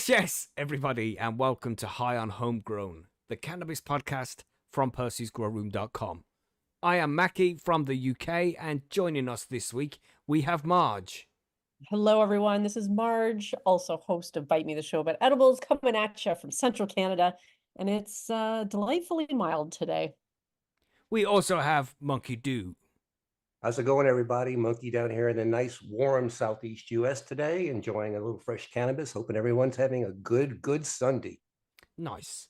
Yes, everybody, and welcome to High on Homegrown, the cannabis podcast from PercysGrowRoom.com. I am Mackie from the UK, and joining us this week, we have Marge. Hello, everyone. This is Marge, also host of Bite Me, the show about edibles, coming at you from central Canada, and it's delightfully mild today. We also have Monkey Doo. How's it going, everybody? Monkey down here in the nice, warm Southeast U.S. today, enjoying a little fresh cannabis. Hoping everyone's having a good Sunday. Nice.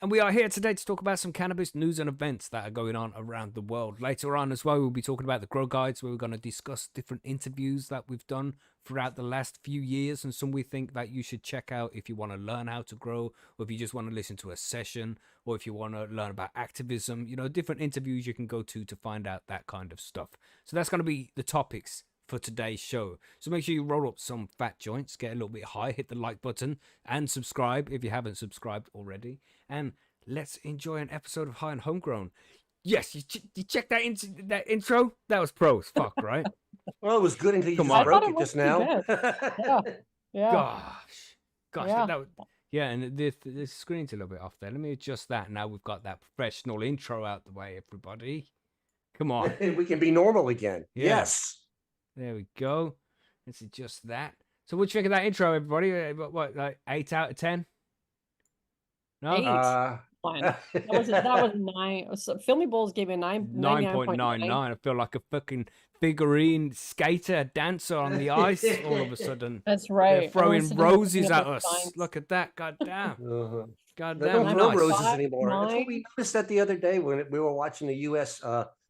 And we are here today to talk about some cannabis news and events that are going on around the world. Later on as well, we'll be talking about the Grow Guides, where we're going to discuss different interviews that we've done throughout the last few years, and some we think that you should check out if you want to learn how to grow, or if you just want to listen to a session, or if you want to learn about activism. You know, different interviews you can go to find out that kind of stuff. So that's going to be the topics for today's show. So make sure you roll up some fat joints, get a little bit high, hit the like button, and subscribe if you haven't subscribed already. And let's enjoy an episode of High and Homegrown. Yes, you checked that intro? That was pro as fuck, right? Well, it was good until you just broke it just now. Yeah. Gosh. Yeah. That was, yeah, and the screen's a little bit off there. Let me adjust that. Now we've got that professional intro out the way, everybody. Come on. We can be normal again. Yeah. Yes. There we go. Let's adjust that. So what do you think of that intro, everybody? What, like 8 out of 10? No? 8. That was 9. Filmy Bowls gave me a 9.99. I feel like a fucking figurine skater dancer on the ice all of a sudden. That's right. They're throwing roses at us. Look at that. God damn. God They damn. don't throw Nice. roses anymore. That's 9. what we noticed that the other day when we were watching the U.S.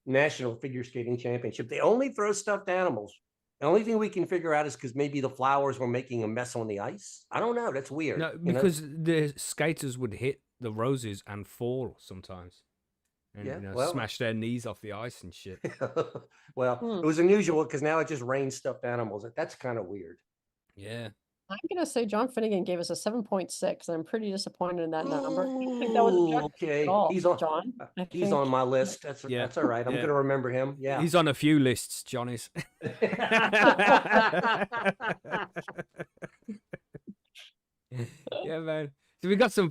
National Figure Skating Championship. They only throw stuffed animals. The only thing we can figure out is because maybe the flowers were making a mess on the ice. I don't know. That's weird. No, because the skaters would hit the roses and fall sometimes. And smash their knees off the ice and shit. Well, it was unusual because now it just rains stuffed animals. That's kind of weird. Yeah. I'm going to say John Finnegan gave us a 7.6. I'm pretty disappointed in that number. I don't think that was okay. at all, He's on, John. He's on my list. That's all right. I'm going to remember him. Yeah. He's on a few lists, Johnny's. Yeah, man. So we got some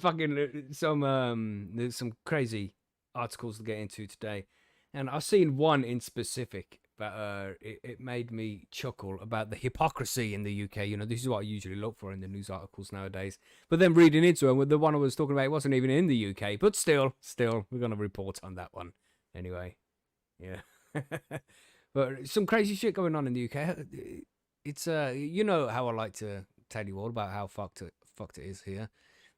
crazy articles to get into today, and I've seen one in specific that it made me chuckle about the hypocrisy in the UK. You know, this is what I usually look for in the news articles nowadays. But then reading into it, with the one I was talking about, it wasn't even in the UK. But still, we're gonna report on that one anyway. Yeah. But some crazy shit going on in the UK. It's you know how I like to tell you all about how fucked it is here.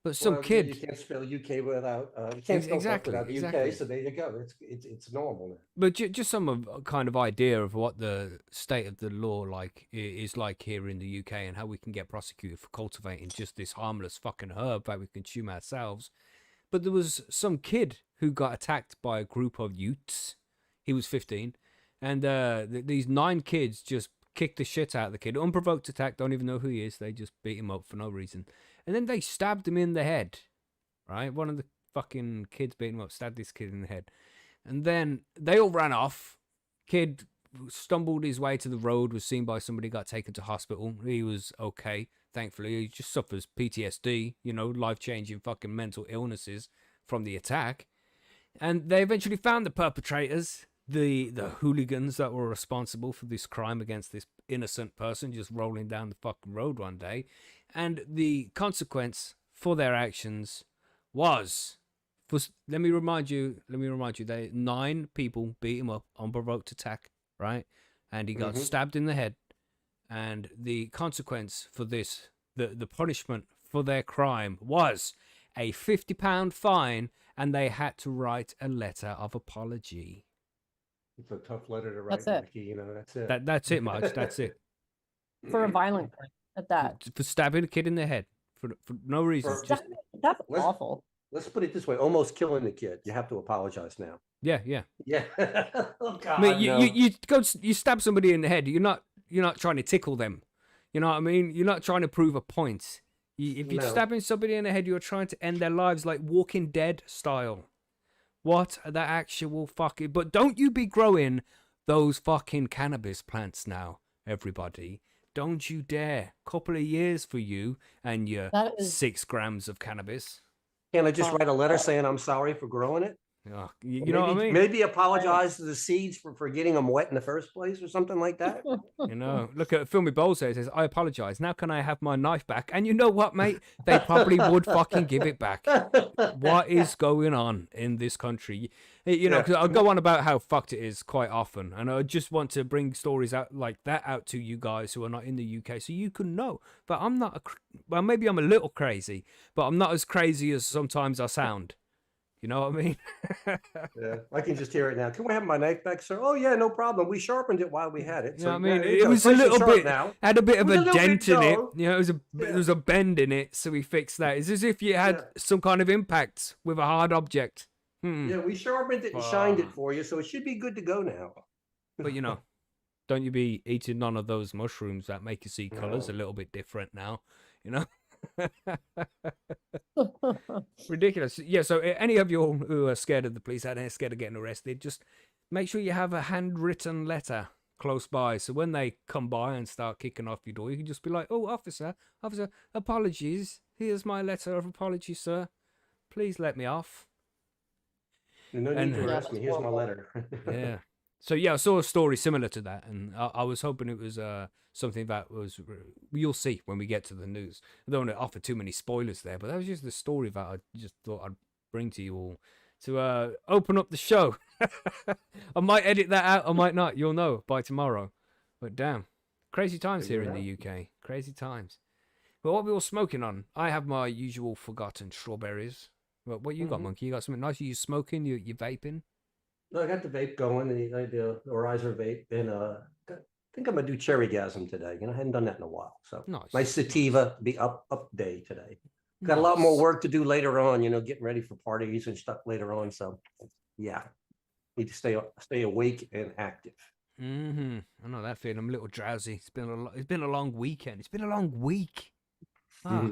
But some kid, you can't spell UK without you can't spell without the UK, so there you go. It's normal now. But just some kind of idea of what the state of the law is like here in the UK, and how we can get prosecuted for cultivating just this harmless fucking herb that we consume ourselves. But there was some kid who got attacked by a group of youths. He was 15, and these 9 kids just kicked the shit out of the kid. Unprovoked attack, don't even know who he is. They just beat him up for no reason. And then they stabbed him in the head, right? One of the fucking kids beat him up, stabbed this kid in the head. And then they all ran off. Kid stumbled his way to the road, was seen by somebody, got taken to hospital. He was okay, thankfully. He just suffers PTSD, you know, life-changing fucking mental illnesses from the attack. And they eventually found the perpetrators, the hooligans that were responsible for this crime against this innocent person just rolling down the fucking road one day. And the consequence for their actions was, let me remind you, 9 people beat him up, unprovoked attack, right? And he got stabbed in the head. And the consequence for this, the punishment for their crime was a £50 fine, and they had to write a letter of apology. It's a tough letter to write. That's it. Mickey, you know, that's it. That's it, Marge. That's it. For a violent crime at that. For stabbing a kid in the head for no reason. That's awful. Let's put it this way: almost killing the kid. You have to apologize now. Yeah. Oh God! I mean, you stab somebody in the head. You're not trying to tickle them. You know what I mean? You're not trying to prove a point. If you're stabbing somebody in the head, you're trying to end their lives, like Walking Dead style. What the actual fucking... But don't you be growing those fucking cannabis plants now, everybody. Don't you dare. Couple of years for you and your 6 grams of cannabis. Can I just write a letter saying I'm sorry for growing it? Oh, you know what I mean? Maybe apologize to the seeds for getting them wet in the first place or something like that. You know, look at Filmy Bowls there. It says, I apologize. Now can I have my knife back? And you know what, mate? They probably would fucking give it back. What is going on in this country? You know, because I go on about how fucked it is quite often. And I just want to bring stories out like that out to you guys who are not in the UK so you can know. But I'm not, well, maybe I'm a little crazy, but I'm not as crazy as sometimes I sound. You know what I mean? Yeah, I can just hear it now. Can we have my knife back, sir? Oh yeah, no problem. We sharpened it while we had it. You know what I mean? there you It go. was It's a nice and little sharp bit, now. had a bit of It was a a little dent bit in it. dull. You know, there was a bend in it, so we fixed that. It's as if you had some kind of impact with a hard object. Yeah, we sharpened it and shined it for you, so it should be good to go now. But you know, don't you be eating none of those mushrooms that make you see colors a little bit different now, you know? Ridiculous. Yeah, so any of you who are scared of the police and are scared of getting arrested, just make sure you have a handwritten letter close by, so when they come by and start kicking off your door, you can just be like, oh, officer, apologies, here's my letter of apology, sir, please let me off. No need to arrest me. Here's my letter. Yeah. So yeah, I saw a story similar to that, and I was hoping it was something that was, you'll see when we get to the news. I don't want to offer too many spoilers there, but that was just the story that I just thought I'd bring to you all to open up the show. I might edit that out, I might not. You'll know by tomorrow. But damn, crazy times here in the UK. Crazy times. But what we all smoking on? I have my usual forgotten strawberries. What you got, Monkey? You got something nice? You smoking? You vaping? No, I got the vape going, the Orizer vape, and I think I'm gonna do cherrygasm today. You know, I hadn't done that in a while, so nice sativa, be up day today. Got a lot more work to do later on. You know, getting ready for parties and stuff later on. So, yeah, need to stay awake and active. I know that feeling. I'm a little drowsy. It's been a long weekend. It's been a long week. Yeah,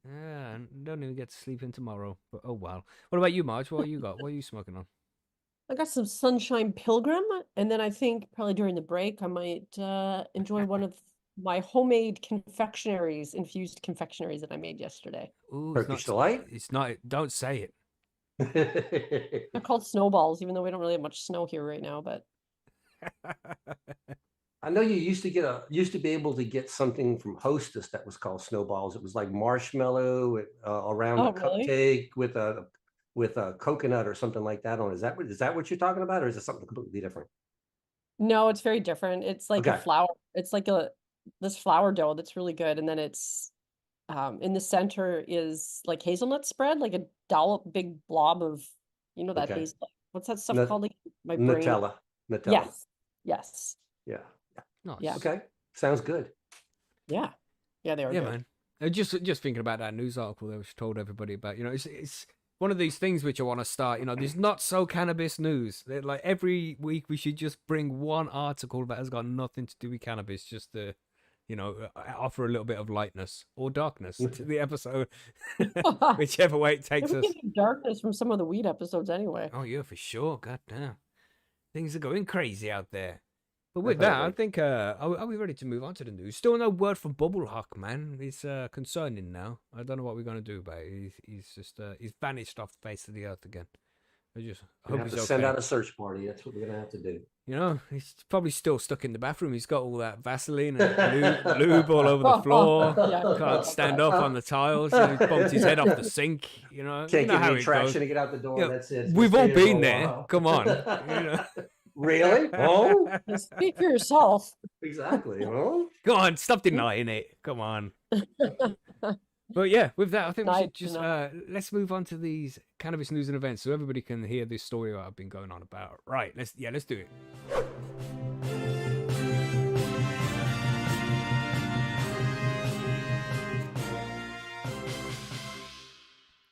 and don't even get to sleep in tomorrow. But oh well. What about you, Marge? What you got? What are you smoking on? I got some Sunshine Pilgrim, and then I think probably during the break I might enjoy one of my homemade infused confectionaries that I made yesterday. Ooh, Turkish Delight? It's not. Don't say it. They're called snowballs, even though we don't really have much snow here right now. But I know you used to be able to get something from Hostess that was called snowballs. It was like marshmallow around a cupcake with a coconut or something like that on. Is that what you're talking about, or is it something completely different? No, it's very different. It's like a flour. It's like this flour dough that's really good, and then it's in the center is like hazelnut spread, like a big blob of that hazelnut. What's that stuff called? Like my brain. Nutella. Yes. Yeah. Nice. Yeah. Okay. Sounds good. Yeah. Yeah, they are good. Man. Just thinking about that news article that was told everybody about. It's one of these things which I want to start. There's not so cannabis news. Like every week we should just bring one article that has got nothing to do with cannabis, just to offer a little bit of lightness or darkness to the episode, whichever way it takes us. Darkness from some of the weed episodes, anyway. Oh yeah, for sure. God damn, things are going crazy out there. But with that, I think, are we ready to move on to the news? Still no word from Bubble Hawk, man. It's concerning now. I don't know what we're going to do about it. He's vanished off the face of the earth again. I hope he's okay. Send out a search party. That's what we're going to have to do. He's probably still stuck in the bathroom. He's got all that Vaseline and lube all over the floor. Can't stand up on the tiles. He's bumped his head off the sink. Can't get any traction to get out the door. That's it. We've all been there. Come on. Really? Oh, speak for yourself. Exactly. Oh, go on, stop denying it. Come on. But yeah, with that, I think we should just let's move on to these cannabis news and events, so everybody can hear this story that I've been going on about. Right? Let's do it.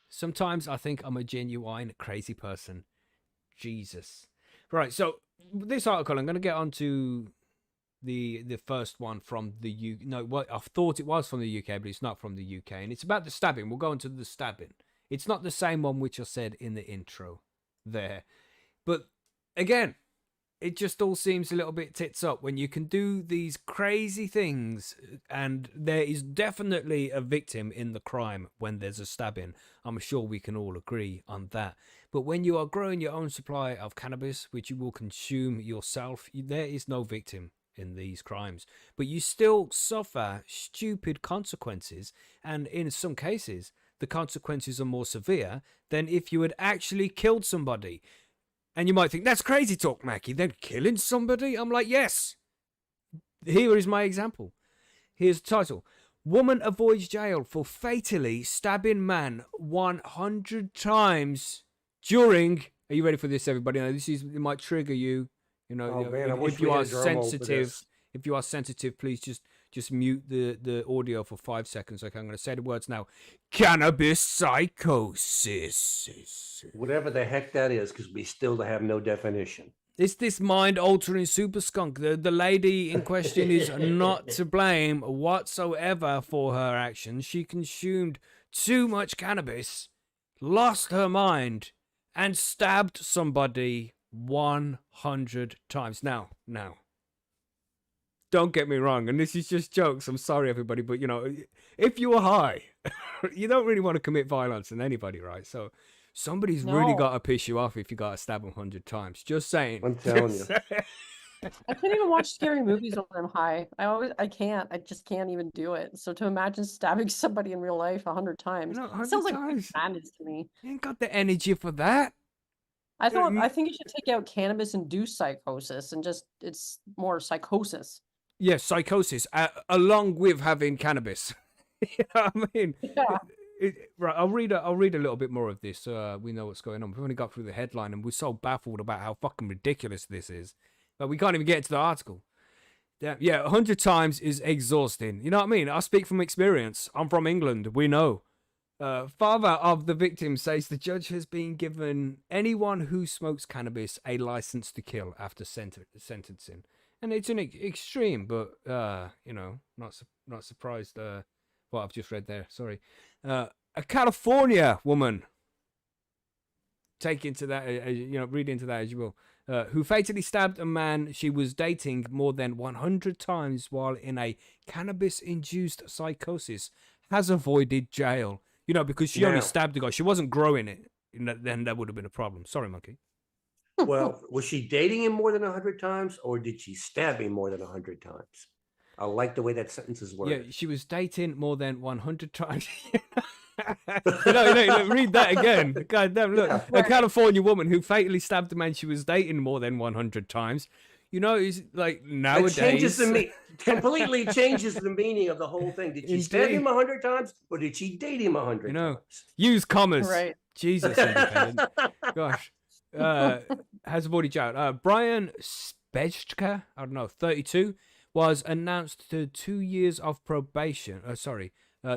Sometimes I think I'm a genuine crazy person. Jesus. Right, so this article, I'm going to get onto the first one from the UK. No, what I thought it was from the UK, but it's not from the UK, and it's about the stabbing. We'll go into the stabbing. It's not the same one which I said in the intro there, but again, it just all seems a little bit tits up when you can do these crazy things, and there is definitely a victim in the crime when there's a stabbing. I'm sure we can all agree on that. But when you are growing your own supply of cannabis, which you will consume yourself, there is no victim in these crimes. But you still suffer stupid consequences, and in some cases, the consequences are more severe than if you had actually killed somebody. And you might think, that's crazy talk, Mackie. They're killing somebody? I'm like, yes. Here is my example. Here's the title. Woman avoids jail for fatally stabbing man 100 times during... Are you ready for this, everybody? Now, it might trigger you. You know, if you are sensitive, please just mute the audio for 5 seconds. Okay, I'm going to say the words now. Cannabis psychosis. Whatever the heck that is, because we still have no definition. It's this mind-altering super skunk. The lady in question is not to blame whatsoever for her actions. She consumed too much cannabis, lost her mind, and stabbed somebody 100 times. Now, don't get me wrong, and this is just jokes. I'm sorry, everybody, but, you know, if you are high, you don't really want to commit violence on anybody, right? So somebody's really got to piss you off if you got to stab 100 times. Just saying. I'm telling you. I can't even watch scary movies when I'm high. I just can't even do it. So to imagine stabbing somebody in real life 100 times, You know, 100 sounds like times. madness to me. You ain't got the energy for that. I think you should take out cannabis-induced psychosis and just it's more psychosis. Yes, psychosis, along with having cannabis. You know what I mean? Yeah. Right, I'll read a little bit more of this so we know what's going on. We've only got through the headline and we're so baffled about how fucking ridiculous this is. But we can't even get into the article. Yeah, 100 times is exhausting. You know what I mean? I speak from experience. I'm from England. We know. Father of the victim says the judge has been given anyone who smokes cannabis a license to kill after sentencing. And it's an extreme, but, you know, not surprised what I've just read there. Sorry. A California woman, take into that, read into that as you will, who fatally stabbed a man she was dating more than 100 times while in a cannabis-induced psychosis, has avoided jail. You know, because she only stabbed the guy. She wasn't growing it. Then that would have been a problem. Sorry, Monkey. Well, was she dating him more than 100 times, or did she stab him more than 100 times? I like the way that sentence is worded. Yeah, she was dating more than 100 times. No, read that again. God damn, look. A California woman who fatally stabbed the man she was dating more than 100 times. You know, it's like nowadays. Completely changes the meaning of the whole thing. Did she stab him 100 times, or did she date him 100 times? Use commas. Right. Jesus, independent. Gosh. Has avoided jail. Brian Spejka, I don't know, 32, was announced to 2 years of probation.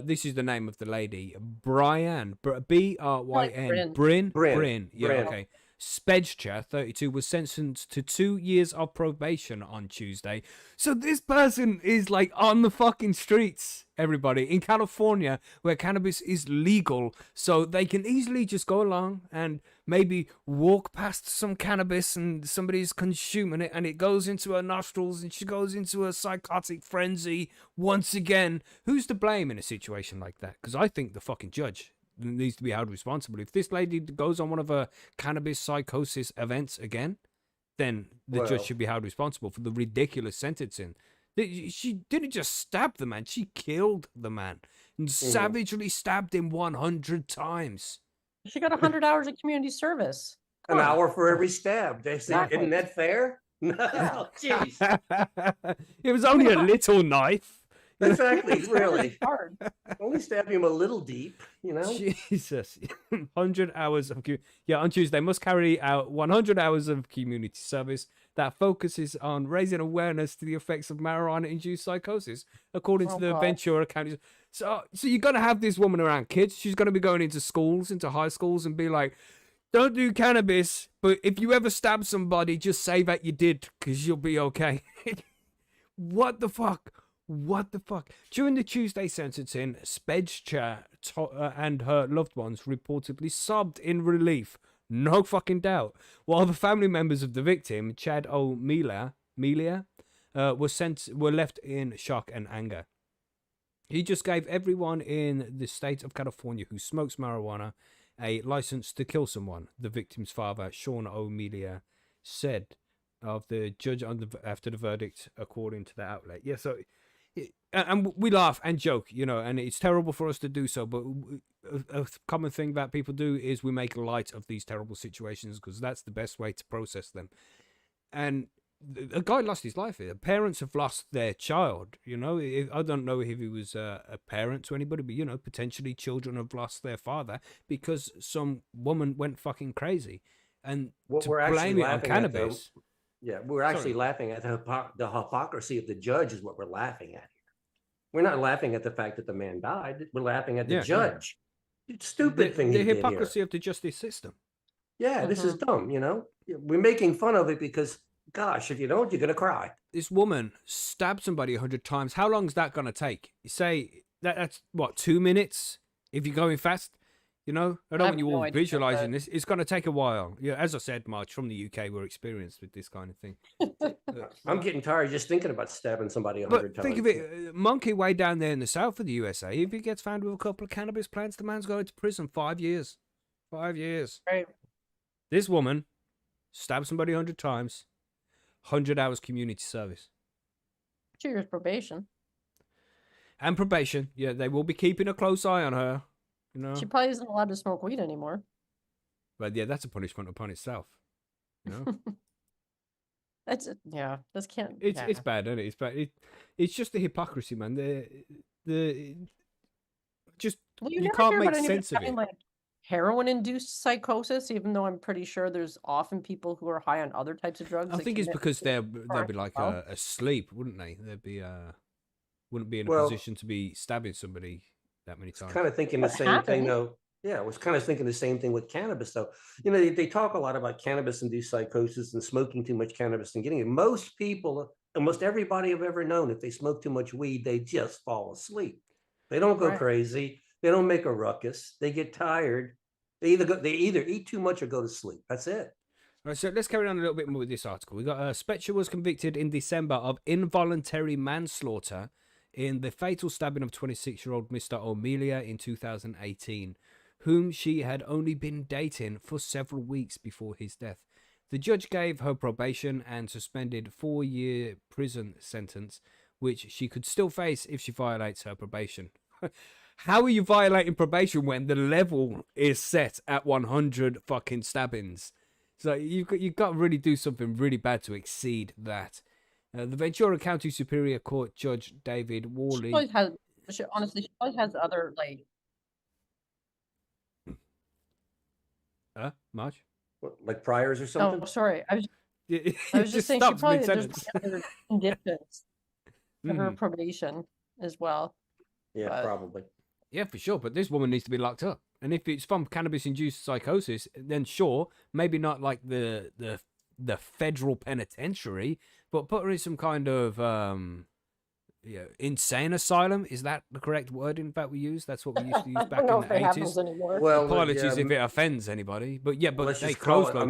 This is the name of the lady. Brian, B-R-Y-N. Bryn. Yeah, okay. Spejka, 32, was sentenced to 2 years of probation on Tuesday. So this person is like on the fucking streets, everybody, in California, where cannabis is legal. So they can easily just go along and maybe walk past some cannabis and somebody's consuming it and it goes into her nostrils and she goes into a psychotic frenzy once again. Who's to blame in a situation like that? Because I think the fucking judge needs to be held responsible. If this lady goes on one of her cannabis psychosis events again, then the judge should be held responsible for the ridiculous sentencing. She didn't just stab the man, she killed the man and savagely stabbed him 100 times. She got 100 hours of community service. An hour for every stab. They say, isn't that fair? No, jeez. It was only a little knife. Exactly, really. Hard. Only stab him a little deep, you know? Jesus. 100 hours of... on Tuesday, must carry out 100 hours of community service that focuses on raising awareness to the effects of marijuana-induced psychosis, according to the Ventura County. So you're going to have this woman around kids. She's going to be going into schools, into high schools, and be like, don't do cannabis, but if you ever stab somebody, just say that you did, because you'll be okay. What the fuck? What the fuck? During the Tuesday sentencing, Spejka and her loved ones reportedly sobbed in relief, No fucking doubt. While the family members of the victim, Chad O'Melia, were left in shock and anger. He just gave everyone in the state of California who smokes marijuana a license to kill someone, the victim's father, Sean O'Melia, said of the judge after the verdict, according to the outlet. Yeah, so... and we laugh and joke, you know, and it's terrible for us to do so, but a common thing that people do is we make light of these terrible situations because that's the best way to process them. And a guy lost his life here. Parents have lost their child, you know. I don't know if he was a parent to anybody, but, you know, potentially children have lost their father because some woman went fucking crazy. And What to we're blame actually it on laughing at, though, cannabis... yeah, we're actually laughing at the hypocrisy of the judge is what we're laughing at. We're not laughing at the fact that the man died. We're laughing at the judge. It's stupid thing he The did hypocrisy here. of the justice system. Yeah, this is dumb, you know? We're making fun of it because, gosh, if you don't, you're going to cry. This woman stabbed somebody 100 times. How long is that going to take? You say that's, what, 2 minutes if you're going fast? You know, I don't want you all visualizing this. It's going to take a while. Yeah, as I said, March, from the UK, we're experienced with this kind of thing. I'm getting tired just thinking about stabbing somebody 100 times. Think of it, monkey way down there in the south of the USA. If he gets found with a couple of cannabis plants, the man's going to prison 5 years. 5 years. Right. This woman stabbed somebody 100 times, 100 hours community service. 2 years probation. And probation. Yeah, they will be keeping a close eye on her. You know? She probably isn't allowed to smoke weed anymore. But yeah, that's a punishment upon itself. You know? This can't. It's bad, isn't it? It's bad. It's just the hypocrisy, man. You can't make sense of it. Like heroin-induced psychosis, even though I'm pretty sure there's often people who are high on other types of drugs. I think it's because they'd be like asleep, wouldn't they? They'd be wouldn't be in a position to be stabbing somebody that many times. Kind of thinking the same thing, though. Yeah, I was kind of thinking the same thing with cannabis, though. You know, they talk a lot about cannabis-induced psychosis and smoking too much cannabis and getting it. Most people, almost everybody I've ever known, if they smoke too much weed, they just fall asleep. They don't go crazy. They don't make a ruckus. They get tired. They either eat too much or go to sleep. That's it. All right, so let's carry on a little bit more with this article. We got Spector was convicted in December of involuntary manslaughter in the fatal stabbing of 26-year-old Mr. O'Melia in 2018, whom she had only been dating for several weeks before his death. The judge gave her probation and suspended 4-year prison sentence, which she could still face if she violates her probation. How are you violating probation when the level is set at 100 fucking stabbings? So you've got to really do something really bad to exceed that. The Ventura County Superior Court Judge David Worley. She probably has other, like... Marge? What, like priors or something? Oh, sorry. I was just saying she probably has other conditions for her probation as well. Yeah, probably. Yeah, for sure. But this woman needs to be locked up. And if it's from cannabis-induced psychosis, then sure, maybe not like the federal penitentiary, but put her in some kind of insane asylum. Is that the correct word? In fact, we use that's what we used to use back in the 80s. Well, apologies if it offends anybody, but yeah, but they closed a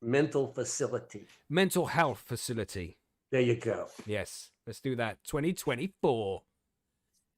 mental facility, mental health facility. There you go. Yes, let's do that. 2024.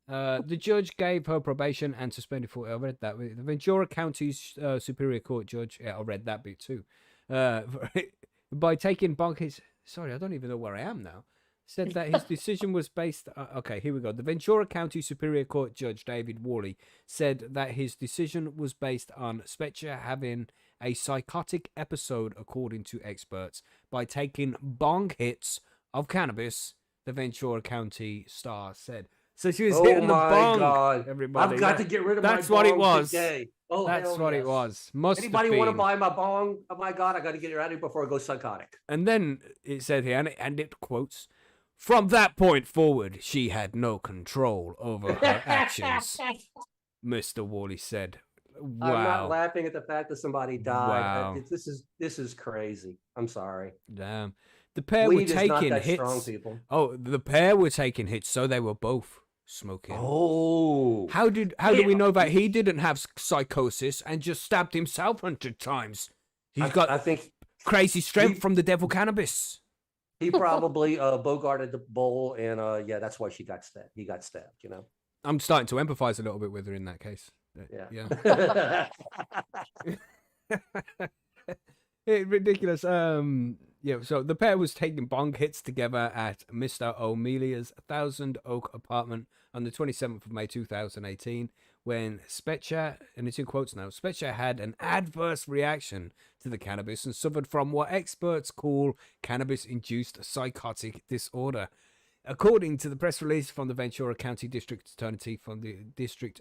The judge gave her probation and suspended for. I read that. The Ventura County Superior Court judge. Yeah, I read that bit too. By taking bonkers. Sorry, I don't even know where I am now. Said that his decision was based. Okay, here we go. The Ventura County Superior Court Judge David Worley said that his decision was based on Spector having a psychotic episode, according to experts, by taking bong hits of cannabis. The Ventura County Star said. So she was hitting the bong. God. Everybody, I've got to get rid of that's my what bong it was. Today. Oh, that's what it was. Anybody want to buy my bong? Oh my God, I got to get it out of here before I go psychotic. And then it said here, and it quotes, from that point forward, she had no control over her actions, Mr. Worley said. Wow. I'm not laughing at the fact that somebody died. Wow. This is crazy. I'm sorry. Damn. The pair were taking hits. Strong, people. Oh, the pair were taking hits, so they were both smoking. Oh, How do we know that he didn't have psychosis and just stabbed himself 100 times? He's got I think crazy strength from the devil cannabis. he probably bogarted the bowl, and yeah, that's why she got stabbed. He got stabbed. You know. I'm starting to empathize a little bit with her in that case. Yeah. Ridiculous. Yeah, so the pair was taking bong hits together at Mr. O'Melia's 1000 Oak apartment on the 27th of May 2018 when Spetcher, and it's in quotes now, Spetcher had an adverse reaction to the cannabis and suffered from what experts call cannabis-induced psychotic disorder. According to the press release from the Ventura County District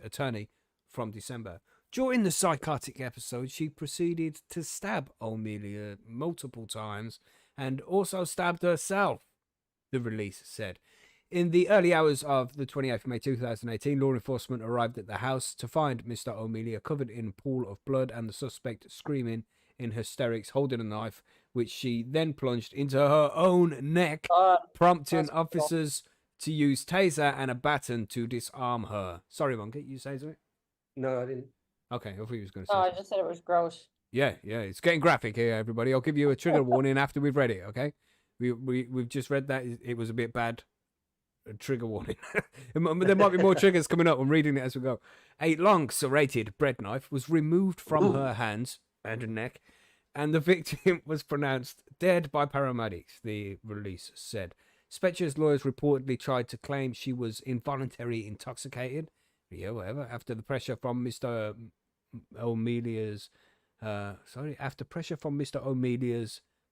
Attorney from December. During the psychotic episode, she proceeded to stab O'Melia multiple times and also stabbed herself, the release said. In the early hours of the 28th of May 2018, law enforcement arrived at the house to find Mr. O'Melia covered in a pool of blood and the suspect screaming in hysterics, holding a knife, which she then plunged into her own neck, prompting officers to use taser and a baton to disarm her. Sorry, Monkey, you say something? No, I didn't. Okay, I thought you was going to say I something. just said it was gross. Yeah, it's getting graphic here, everybody. I'll give you a trigger warning after we've read it, okay? We've just read that. It was a bit bad. A trigger warning. There might be more triggers coming up. I'm reading it as we go. A long serrated bread knife was removed from her hands and neck, and the victim was pronounced dead by paramedics, the release said. Spetcher's lawyers reportedly tried to claim she was involuntarily intoxicated. Yeah, whatever. After pressure from Mr. O'Melia's,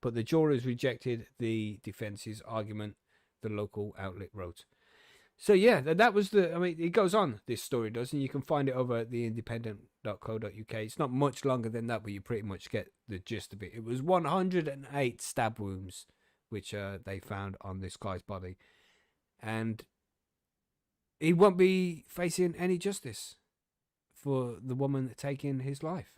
but the jurors rejected the defense's argument, the local outlet wrote. So yeah, that was it goes on, this story does, and you can find it over at theindependent.co.uk. It's not much longer than that, but you pretty much get the gist of it. It was 108 stab wounds, which they found on this guy's body. And he won't be facing any justice for the woman taking his life.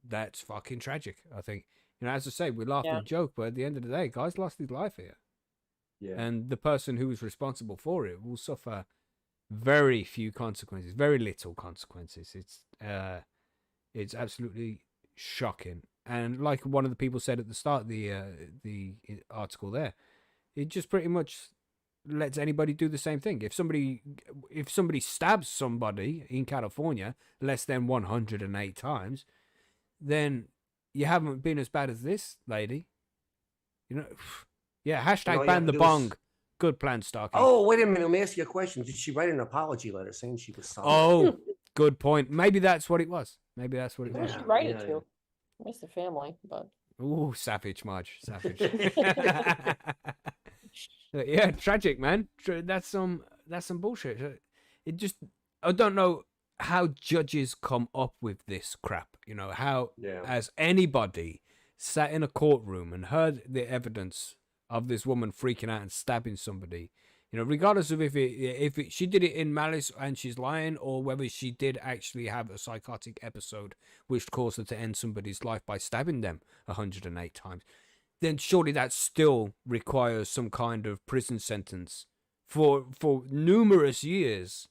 That's fucking tragic, I think. As I say, we laugh and joke, but at the end of the day, guy's lost his life here. Yeah. And the person who was responsible for it will suffer very few consequences, very little consequences. It's absolutely shocking. And like one of the people said at the start of the article there, it just pretty much lets anybody do the same thing. If somebody stabs somebody in California less than 108 times, then you haven't been as bad as this lady. Yeah, hashtag ban the bong. Good plan, Starkey. Oh, wait a minute. Let me ask you a question. Did she write an apology letter saying she was sorry? Oh, good point. Maybe that's what it was. Who did she write it to? I miss the family, but... Ooh, savage, Marge. Savage. Yeah, tragic, man. That's some bullshit. I don't know how judges come up with this crap. How as anybody sat in a courtroom and heard the evidence of this woman freaking out and stabbing somebody, regardless of if she did it in malice and she's lying, or whether she did actually have a psychotic episode which caused her to end somebody's life by stabbing them 108 times, then surely that still requires some kind of prison sentence for numerous years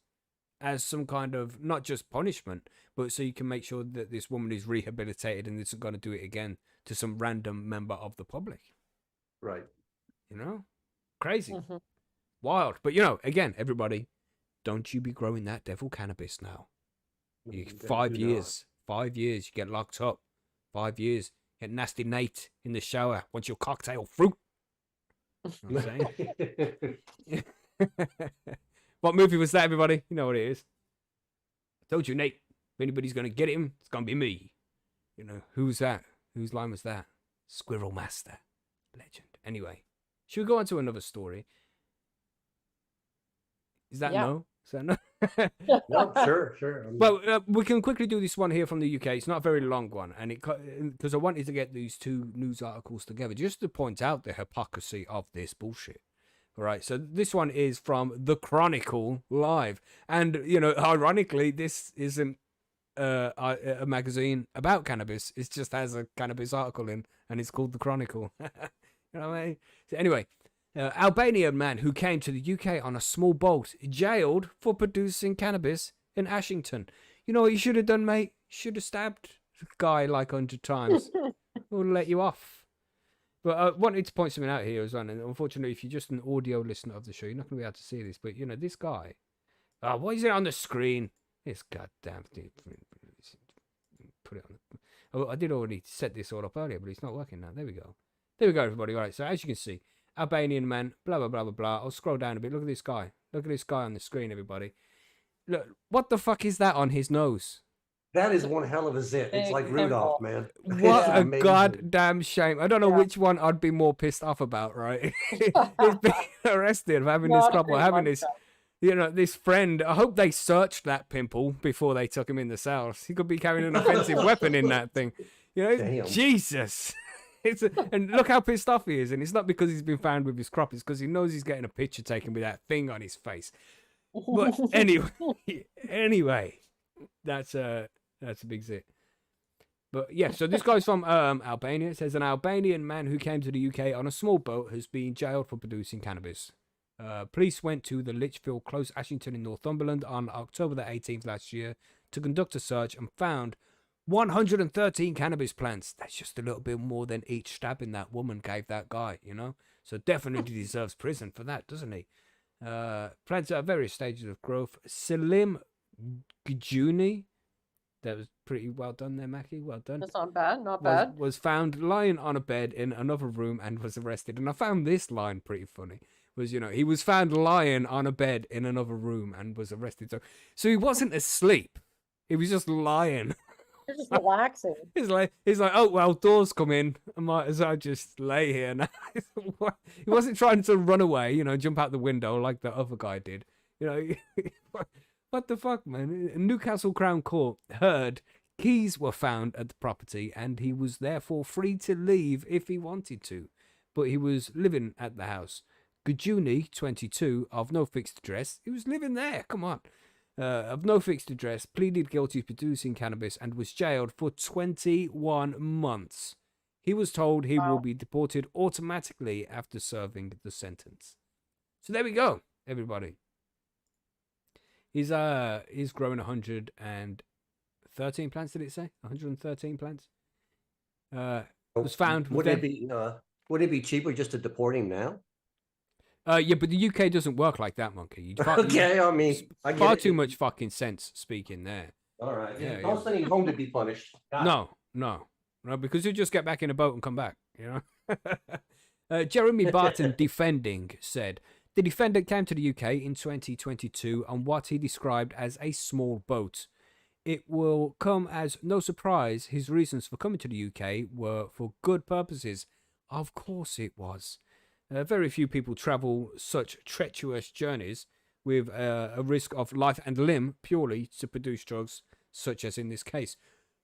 as some kind of, not just punishment, but so you can make sure that this woman is rehabilitated and isn't going to do it again to some random member of the public. Right. Crazy. Mm-hmm. Wild. But, again, everybody, don't you be growing that devil cannabis now. 5 years. 5 years, you get locked up. 5 years, get nasty Nate in the shower. Want your cocktail fruit? You know what I'm saying? What movie was that, everybody? You know what it is. I told you, Nate, if anybody's going to get him, it's going to be me. Who's that? Whose line was that? Squirrel Master. Legend. Anyway, should we go on to another story? Is that no? Is that no? No, sure. But we can quickly do this one here from the UK. It's not a very long one, and because I wanted to get these two news articles together just to point out the hypocrisy of this bullshit. All right, so this one is from The Chronicle Live, and ironically, this isn't a magazine about cannabis. It just has a cannabis article in, and it's called The Chronicle. You know what I mean? So anyway, Albanian man who came to the UK on a small boat, jailed for producing cannabis in Ashington. You know what you should have done, mate? Should have stabbed the guy like 100 times. We'll let you off. But I wanted to point something out here as well. And unfortunately, if you're just an audio listener of the show, you're not going to be able to see this. But, you know, this guy, why is it on the screen? This goddamn thing. Put it on. I did already set this all up earlier, but it's not working now. There we go. There we go, everybody. All right. So as you can see, Albanian man, blah, blah, blah, blah, blah. I'll scroll down a bit. Look at this guy. Look at this guy on the screen, everybody. Look, what the fuck is that on his nose? That is one hell of a zit. It's like Rudolph, man. What a goddamn shame. I don't know which one I'd be more pissed off about, right? He's being arrested for having this couple, having this, you know, this friend. I hope they searched that pimple before they took him in the cells. He could be carrying an offensive weapon in that thing. You know, damn. Jesus. And look how pissed off he is. And it's not because he's been found with his crop. It's because he knows he's getting a picture taken with that thing on his face. But anyway, that's a big zit. But yeah, so this guy's from Albania. It says an Albanian man who came to the UK on a small boat has been jailed for producing cannabis. Police went to the Lichfield Close, Ashington in Northumberland on October the 18th last year to conduct a search and found 113 cannabis plants. That's just a little bit more than each stabbing that woman gave that guy, you know? So definitely deserves prison for that, doesn't he? Plants at various stages of growth. Selim Gjuni. That was pretty well done there, Mackie. Well done. That's not bad. Not bad. Was found lying on a bed in another room and was arrested. And I found this line pretty funny. Was, you know, he was found lying on a bed in another room and was arrested. So he wasn't asleep. He was just lying. You're just relaxing. He's like, oh well, doors come in. I might as well just lay here now. He wasn't trying to run away, you know, jump out the window like the other guy did. You know, what the fuck, man? Newcastle Crown Court heard keys were found at the property and he was therefore free to leave if he wanted to, but he was living at the house. Gujuni, 22, of no fixed address. He was living there. Come on. Of no fixed address, pleaded guilty to producing cannabis and was jailed for 21 months. He was told he will be deported automatically after serving the sentence. So there we go, everybody. He's growing 113 plants, did it say? 113 plants? Was found. Would it be cheaper just to deport him now? Yeah, but the UK doesn't work like that, monkey. Okay, I mean, far too much fucking sense speaking there. All right, yeah, don't send him home to be punished. No, because he'll just get back in a boat and come back, you know. Jeremy Barton defending said, the defendant came to the UK in 2022 on what he described as a small boat. It will come as no surprise his reasons for coming to the UK were for good purposes. Of course it was. Very few people travel such treacherous journeys with a risk of life and limb purely to produce drugs, such as in this case.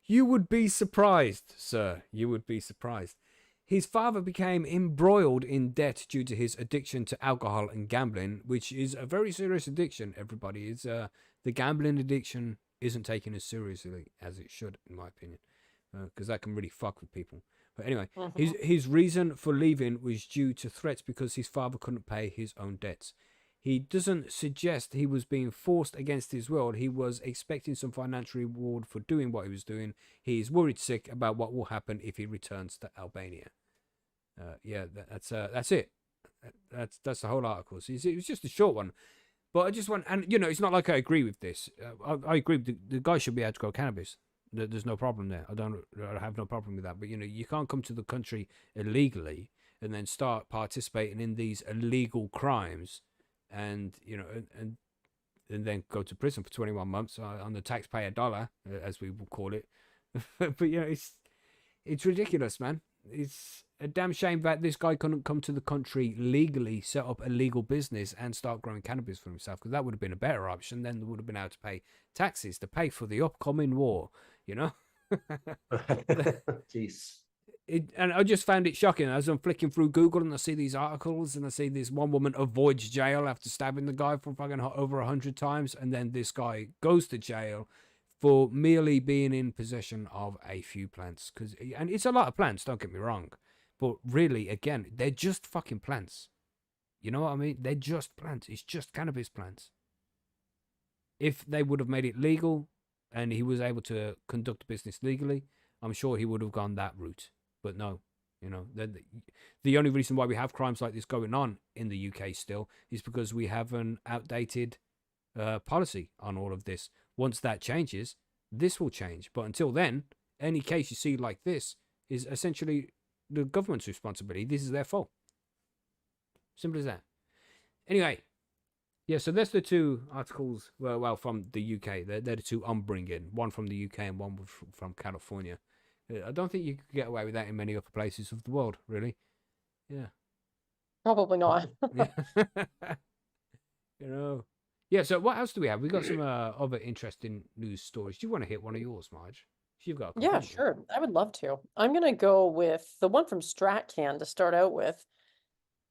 You would be surprised, sir. You would be surprised. His father became embroiled in debt due to his addiction to alcohol and gambling, which is a very serious addiction, everybody. It's, the gambling addiction isn't taken as seriously as it should, in my opinion, because that can really fuck with people. But anyway, his reason for leaving was due to threats because his father couldn't pay his own debts. He doesn't suggest he was being forced against his will. He was expecting some financial reward for doing what he was doing. He is worried sick about what will happen if he returns to Albania. Yeah, that's it. That's the whole article. So it was just a short one. But I just want, and you know, it's not like I agree with this. I agree with the guy should be able to grow cannabis. There's no problem there. I have no problem with that. But you know, you can't come to the country illegally and then start participating in these illegal crimes, and you know, and then go to prison for 21 months on the taxpayer dollar, as we will call it. But you know, it's ridiculous, man. It's a damn shame that this guy couldn't come to the country legally, set up a legal business, and start growing cannabis for himself, because that would have been a better option. Then they would have been able to pay taxes to pay for the upcoming war, you know? Jeez. And I just found it shocking. As I'm flicking through Google and I see these articles and I see this one woman avoids jail after stabbing the guy for fucking over 100 times, and then this guy goes to jail for merely being in possession of a few plants. And it's a lot of plants, don't get me wrong. But really, again, they're just fucking plants. You know what I mean? They're just plants. It's just cannabis plants. If they would have made it legal and he was able to conduct business legally, I'm sure he would have gone that route. But no, you know, the only reason why we have crimes like this going on in the UK still is because we have an outdated policy on all of this. Once that changes, this will change. But until then, any case you see like this is essentially the government's responsibility. This is their fault. Simple as that. Anyway, yeah, so that's the two articles, well from the UK. They're the two I'm bringing. One from the UK and one from California. I don't think you could get away with that in many other places of the world, really. Yeah. Probably not. Yeah. You know. Yeah, so what else do we have? We got some other interesting news stories. Do you want to hit one of yours, Marge? You've got a couple, Yeah, haven't you? sure. I would love to. I'm going to go with the one from StratCan to start out with.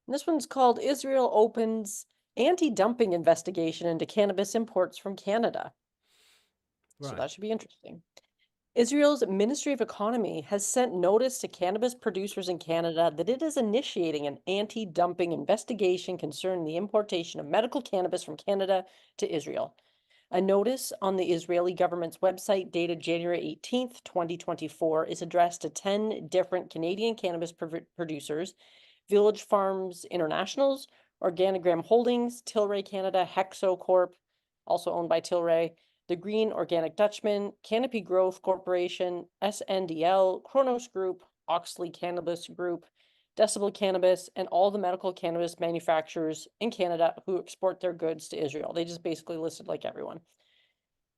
And this one's called Israel Opens Anti-Dumping Investigation into Cannabis Imports from Canada. So Right. that should be interesting. Israel's Ministry of Economy has sent notice to cannabis producers in Canada that it is initiating an anti-dumping investigation concerning the importation of medical cannabis from Canada to Israel. A notice on the Israeli government's website dated January 18th, 2024 is addressed to 10 different Canadian cannabis producers, Village Farms Internationals, Organigram Holdings, Tilray Canada, Hexo Corp, also owned by Tilray, the Green Organic Dutchman, Canopy Growth Corporation, SNDL, Kronos Group, Oxley Cannabis Group, Decibel Cannabis, and all the medical cannabis manufacturers in Canada who export their goods to Israel. They just basically listed like everyone.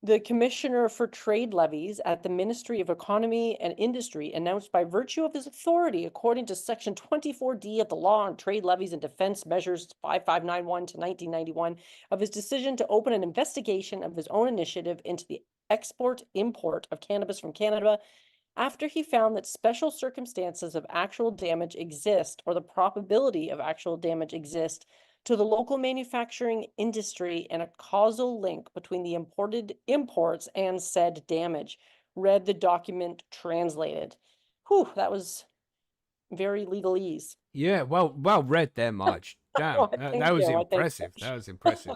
The Commissioner for Trade Levies at the Ministry of Economy and Industry announced by virtue of his authority, according to Section 24D of the Law on Trade Levies and Defense Measures 5591 to 1991, of his decision to open an investigation of his own initiative into the export-import of cannabis from Canada after he found that special circumstances of actual damage exist, or the probability of actual damage exist, to the local manufacturing industry and a causal link between the imported imports and said damage. Read the document translated. Whew, that was very legalese. Yeah, well read there, Marge. Damn, that was impressive. That was impressive.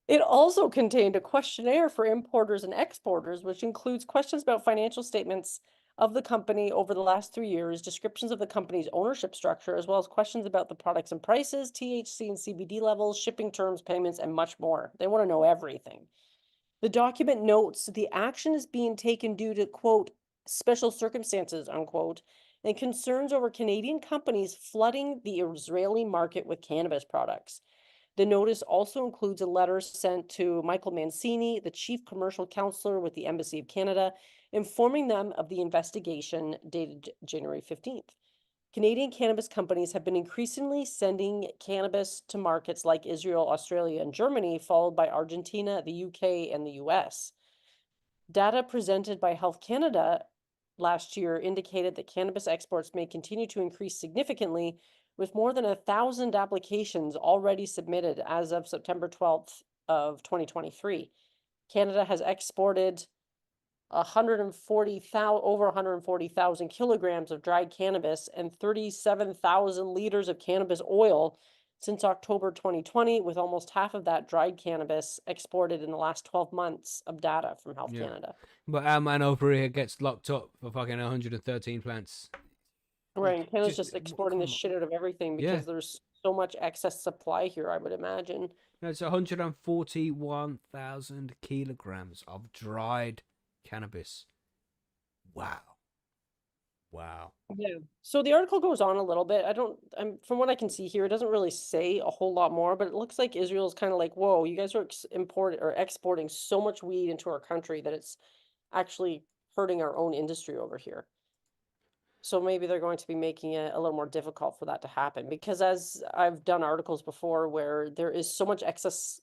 It also contained a questionnaire for importers and exporters, which includes questions about financial statements of the company over the last 3 years, descriptions of the company's ownership structure, as well as questions about the products and prices, THC and CBD levels, shipping terms, payments, and much more. They want to know everything. The document notes that the action is being taken due to, quote, special circumstances, unquote, and concerns over Canadian companies flooding the Israeli market with cannabis products. The notice also includes a letter sent to Michael Mancini, the chief commercial counselor with the Embassy of Canada, informing them of the investigation dated January 15th. Canadian cannabis companies have been increasingly sending cannabis to markets like Israel, Australia, and Germany, followed by Argentina, the UK, and the US. Data presented by Health Canada last year indicated that cannabis exports may continue to increase significantly, with more than 1,000 applications already submitted as of September 12th of 2023. Canada has exported over 140,000 kilograms of dried cannabis and 37,000 liters of cannabis oil since October 2020, with almost half of that dried cannabis exported in the last 12 months of data from Health Canada. But our man over here gets locked up for fucking 113 plants. Right, Canada's just exporting the shit out of everything because there's so much excess supply here, I would imagine. It's 141,000 kilograms of dried cannabis. Wow. Yeah. So the article goes on a little bit. From what I can see here, it doesn't really say a whole lot more, but it looks like Israel's kind of like, whoa, you guys are exporting so much weed into our country that it's actually hurting our own industry over here. So maybe they're going to be making it a little more difficult for that to happen, because as I've done articles before where there is so much excess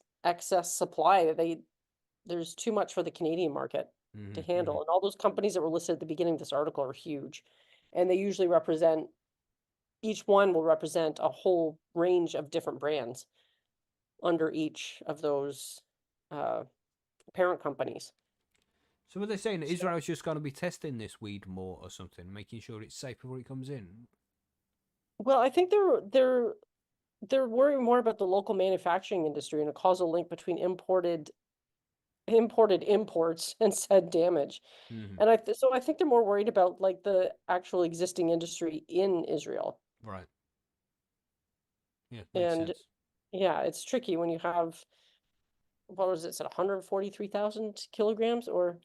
supply that there's too much for the Canadian market to handle. And all those companies that were listed at the beginning of this article are huge. And they usually each one will represent a whole range of different brands under each of those parent companies. So what they're saying, Israel's just going to be testing this weed more or something, making sure it's safe before it comes in? Well, I think they're worrying more about the local manufacturing industry and a causal link between imported imports and said damage. Mm-hmm. And so I think they're more worried about like the actual existing industry in Israel. Right. Yeah, makes And sense. yeah, it's tricky when you have, what was it, 143,000 kilograms or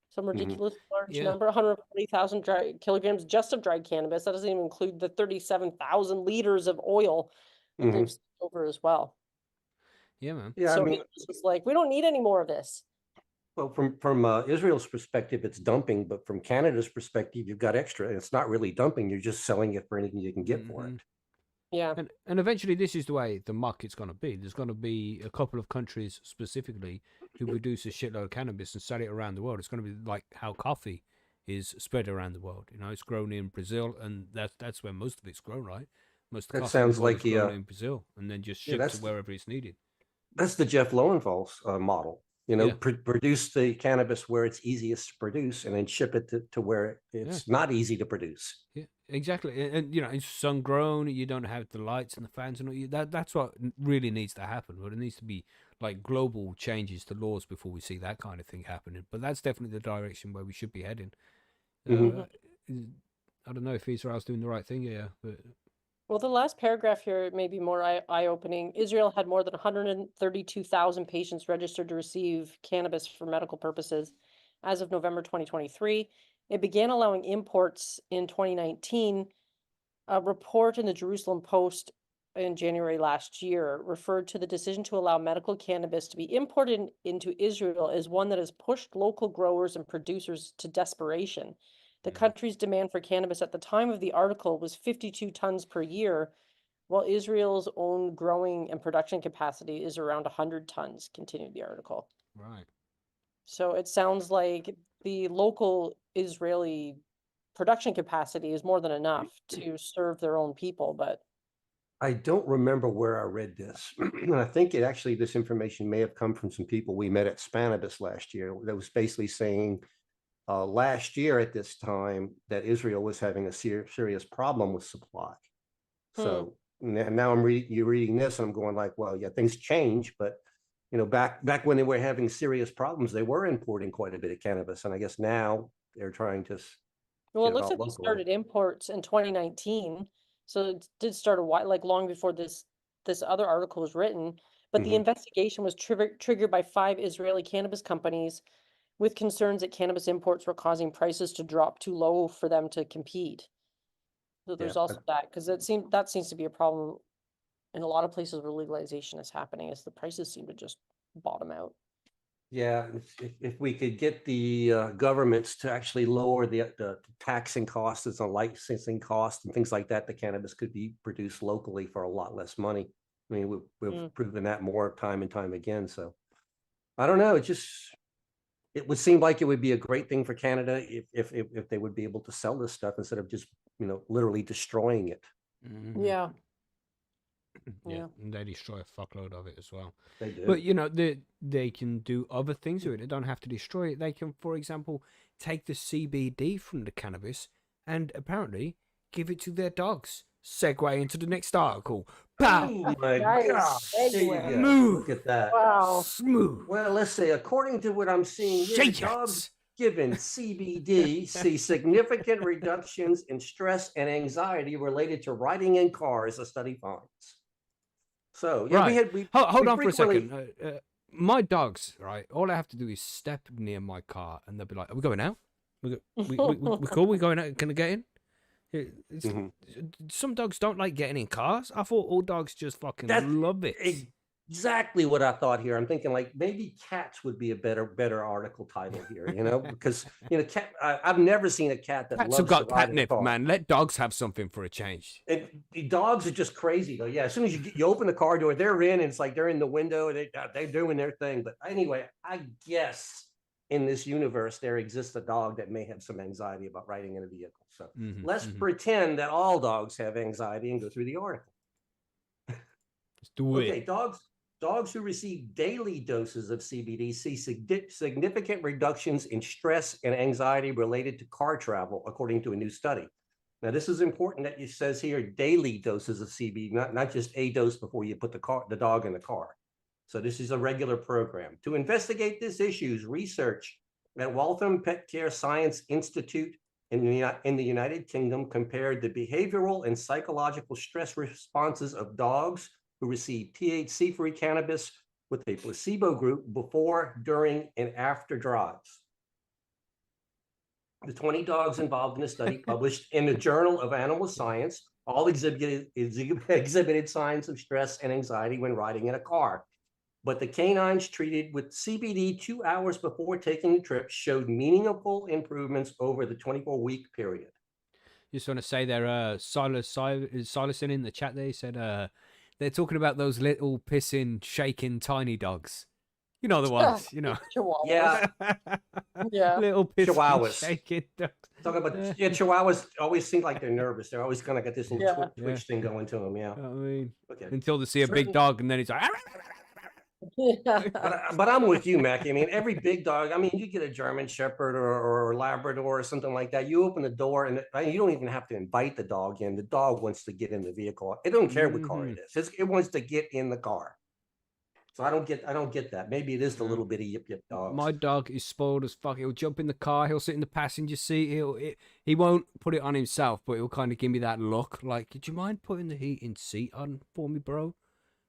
some ridiculous large Yeah. number, 140,000 kilograms just of dried cannabis. That doesn't even include the 37,000 liters of oil that they've sent over as well. Yeah, man. Yeah, So I mean, it's like, we don't need any more of this. well, from Israel's perspective, it's dumping, but from Canada's perspective, you've got extra. It's not really dumping; you're just selling it for anything you can get for it. Yeah. And eventually, this is the way the market's going to be. There's going to be a couple of countries specifically who produce a shitload of cannabis and sell it around the world. It's going to be like how coffee is spread around the world. You know, it's grown in Brazil, and that's where most of it's grown, right? Most of the That coffee in the sounds world like is grown in Brazil and then just shipped to that's wherever it's needed. that's the Jeff Lowenthals model. You know, Yeah. produce the cannabis where it's easiest to produce, and then ship it to where it's not easy to produce. Yeah, exactly. And you know, it's sun grown. You don't have the lights and the fans and all. That's what really needs to happen. But it needs to be like global changes to laws before we see that kind of thing happening. But that's definitely the direction where we should be heading. I don't know if Israel's doing the right thing here, but Well, the last paragraph here may be more eye-opening. Israel had more than 132,000 patients registered to receive cannabis for medical purposes as of November 2023. It began allowing imports in 2019. A report in the Jerusalem Post in January last year referred to the decision to allow medical cannabis to be imported into Israel as one that has pushed local growers and producers to desperation. The country's demand for cannabis at the time of the article was 52 tons per year, while Israel's own growing and production capacity is around 100 tons, continued the article. right. So it sounds like the local Israeli production capacity is more than enough to serve their own people, but I don't remember where I read this. I think this information may have come from some people we met at Cannabis last year. That was basically saying last year at this time that Israel was having a serious problem with supply. So now I'm reading this and I'm going like, well, yeah, things change, but you know, back when they were having serious problems, they were importing quite a bit of cannabis, and I guess now they're trying to. well, it looks like they started imports in 2019, so it did start a while, like long before this other article was written. But the investigation was triggered by 5 Israeli cannabis companies with concerns that cannabis imports were causing prices to drop too low for them to compete. So there's also that, because that seems to be a problem in a lot of places where legalization is happening, is the prices seem to just bottom out. Yeah, if we could get the governments to actually lower the taxing costs and licensing costs and things like that, the cannabis could be produced locally for a lot less money. I mean, we've proven that more time and time again. So I don't know. It would seem like it would be a great thing for Canada if they would be able to sell this stuff instead of just, you know, literally destroying it. Yeah. Yeah, and they destroy a fuckload of it as well. They do. But you know, they can do other things with it. They don't have to destroy it. They can, for example, take the CBD from the cannabis and apparently give it to their dogs. Segue into the next article. Pow! Oh my God! Smooth. Look at that. Wow. Smooth. Well, let's say, according to what I'm seeing here, dogs given CBD see significant reductions in stress and anxiety related to riding in cars, a study finds. So, yeah, right. Hold on for a second. My dogs, right? All I have to do is step near my car, and they'll be like, "Are we going out? We cool? We going out? Can I get in?" Some dogs don't like getting in cars. I thought all dogs just fucking love it. Exactly what I thought here. I'm thinking like maybe cats would be a better article title here, you know, because you know, I've never seen a cat that Cats loves have got to ride in a catnip, car. man. Let dogs have something for a change. And the dogs are just crazy though. Yeah, as soon as you open the car door, they're in, and it's like they're in the window, and they're doing their thing. But anyway, I guess in this universe there exists a dog that may have some anxiety about riding in a vehicle. So let's pretend that all dogs have anxiety and go through the article. Let's do it. Okay, dogs who receive daily doses of CBD see significant reductions in stress and anxiety related to car travel, according to a new study. Now, this is important that it says here daily doses of CBD, not just a dose before you put the dog in the car. So this is a regular program. To investigate this issues, research at Waltham Pet Care Science Institute in the United Kingdom compared the behavioral and psychological stress responses of dogs who received THC-free cannabis with a placebo group before, during, and after drives. The 20 dogs involved in the study, published in the Journal of Animal Science, all exhibited signs of stress and anxiety when riding in a car. But the canines treated with CBD 2 hours before taking the trip showed meaningful improvements over the 24-week period. Just want to say there, Silas in the chat there, he said they're talking about those little pissing, shaking, tiny dogs. You know the ones, you know. Chihuahuas. Yeah. Yeah. Little pissing, Chihuahuas. shaking dogs. Talking about Chihuahuas always seem like they're nervous. They're always kind of got this little Yeah. twitch thing going to them. Yeah. I mean, Okay. until they see a big dog and then he's like. Yeah. But I'm with you, Mackie. I mean, every big dog. I mean, you get a German Shepherd or Labrador or something like that. You open the door and you don't even have to invite the dog in. The dog wants to get in the vehicle. It don't care what car it is. It wants to get in the car. So I don't get that. Maybe it is the little bitty yip dogs. My dog is spoiled as fuck. He'll jump in the car. He'll sit in the passenger seat. He won't put it on himself, but he'll kind of give me that look. Like, do you mind putting the heating seat on for me, bro?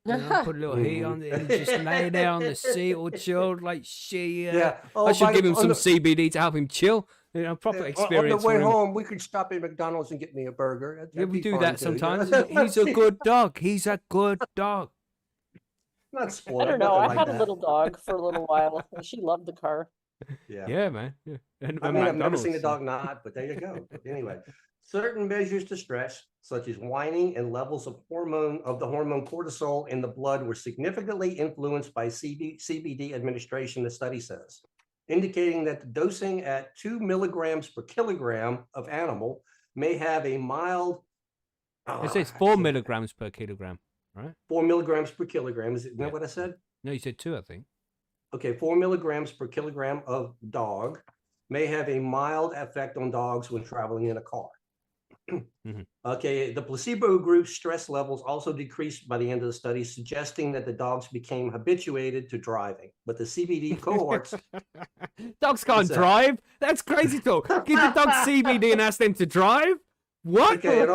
You know, put a little heat on it and just lay there on the seat or chill like shit. Yeah. I should give him some CBD to help him chill. You know, proper experience. On the way home, we could stop at McDonald's and get me a burger. Yeah, we do that sometimes. He's a good dog. He's a good dog. Not spoiled. I don't know. I had a little dog for a little while. She loved the car. Yeah, man. Yeah. And I mean, I've never seen a dog not, but there you go. But anyway, certain measures to stress, such as whining and levels of the hormone cortisol in the blood, were significantly influenced by CBD administration, the study says, indicating that the dosing at 2 milligrams per kilogram of animal may have a mild. It says 4 milligrams per kilogram, right? 4 milligrams per kilogram. Is that what I said? No, you said 2, I think. Okay, 4 milligrams per kilogram of dog may have a mild effect on dogs when traveling in a car. Okay, the placebo group's stress levels also decreased by the end of the study, suggesting that the dogs became habituated to driving. But the CBD cohorts... Dogs can't drive? That's crazy talk. Give the dog CBD and ask them to drive? What? Okay,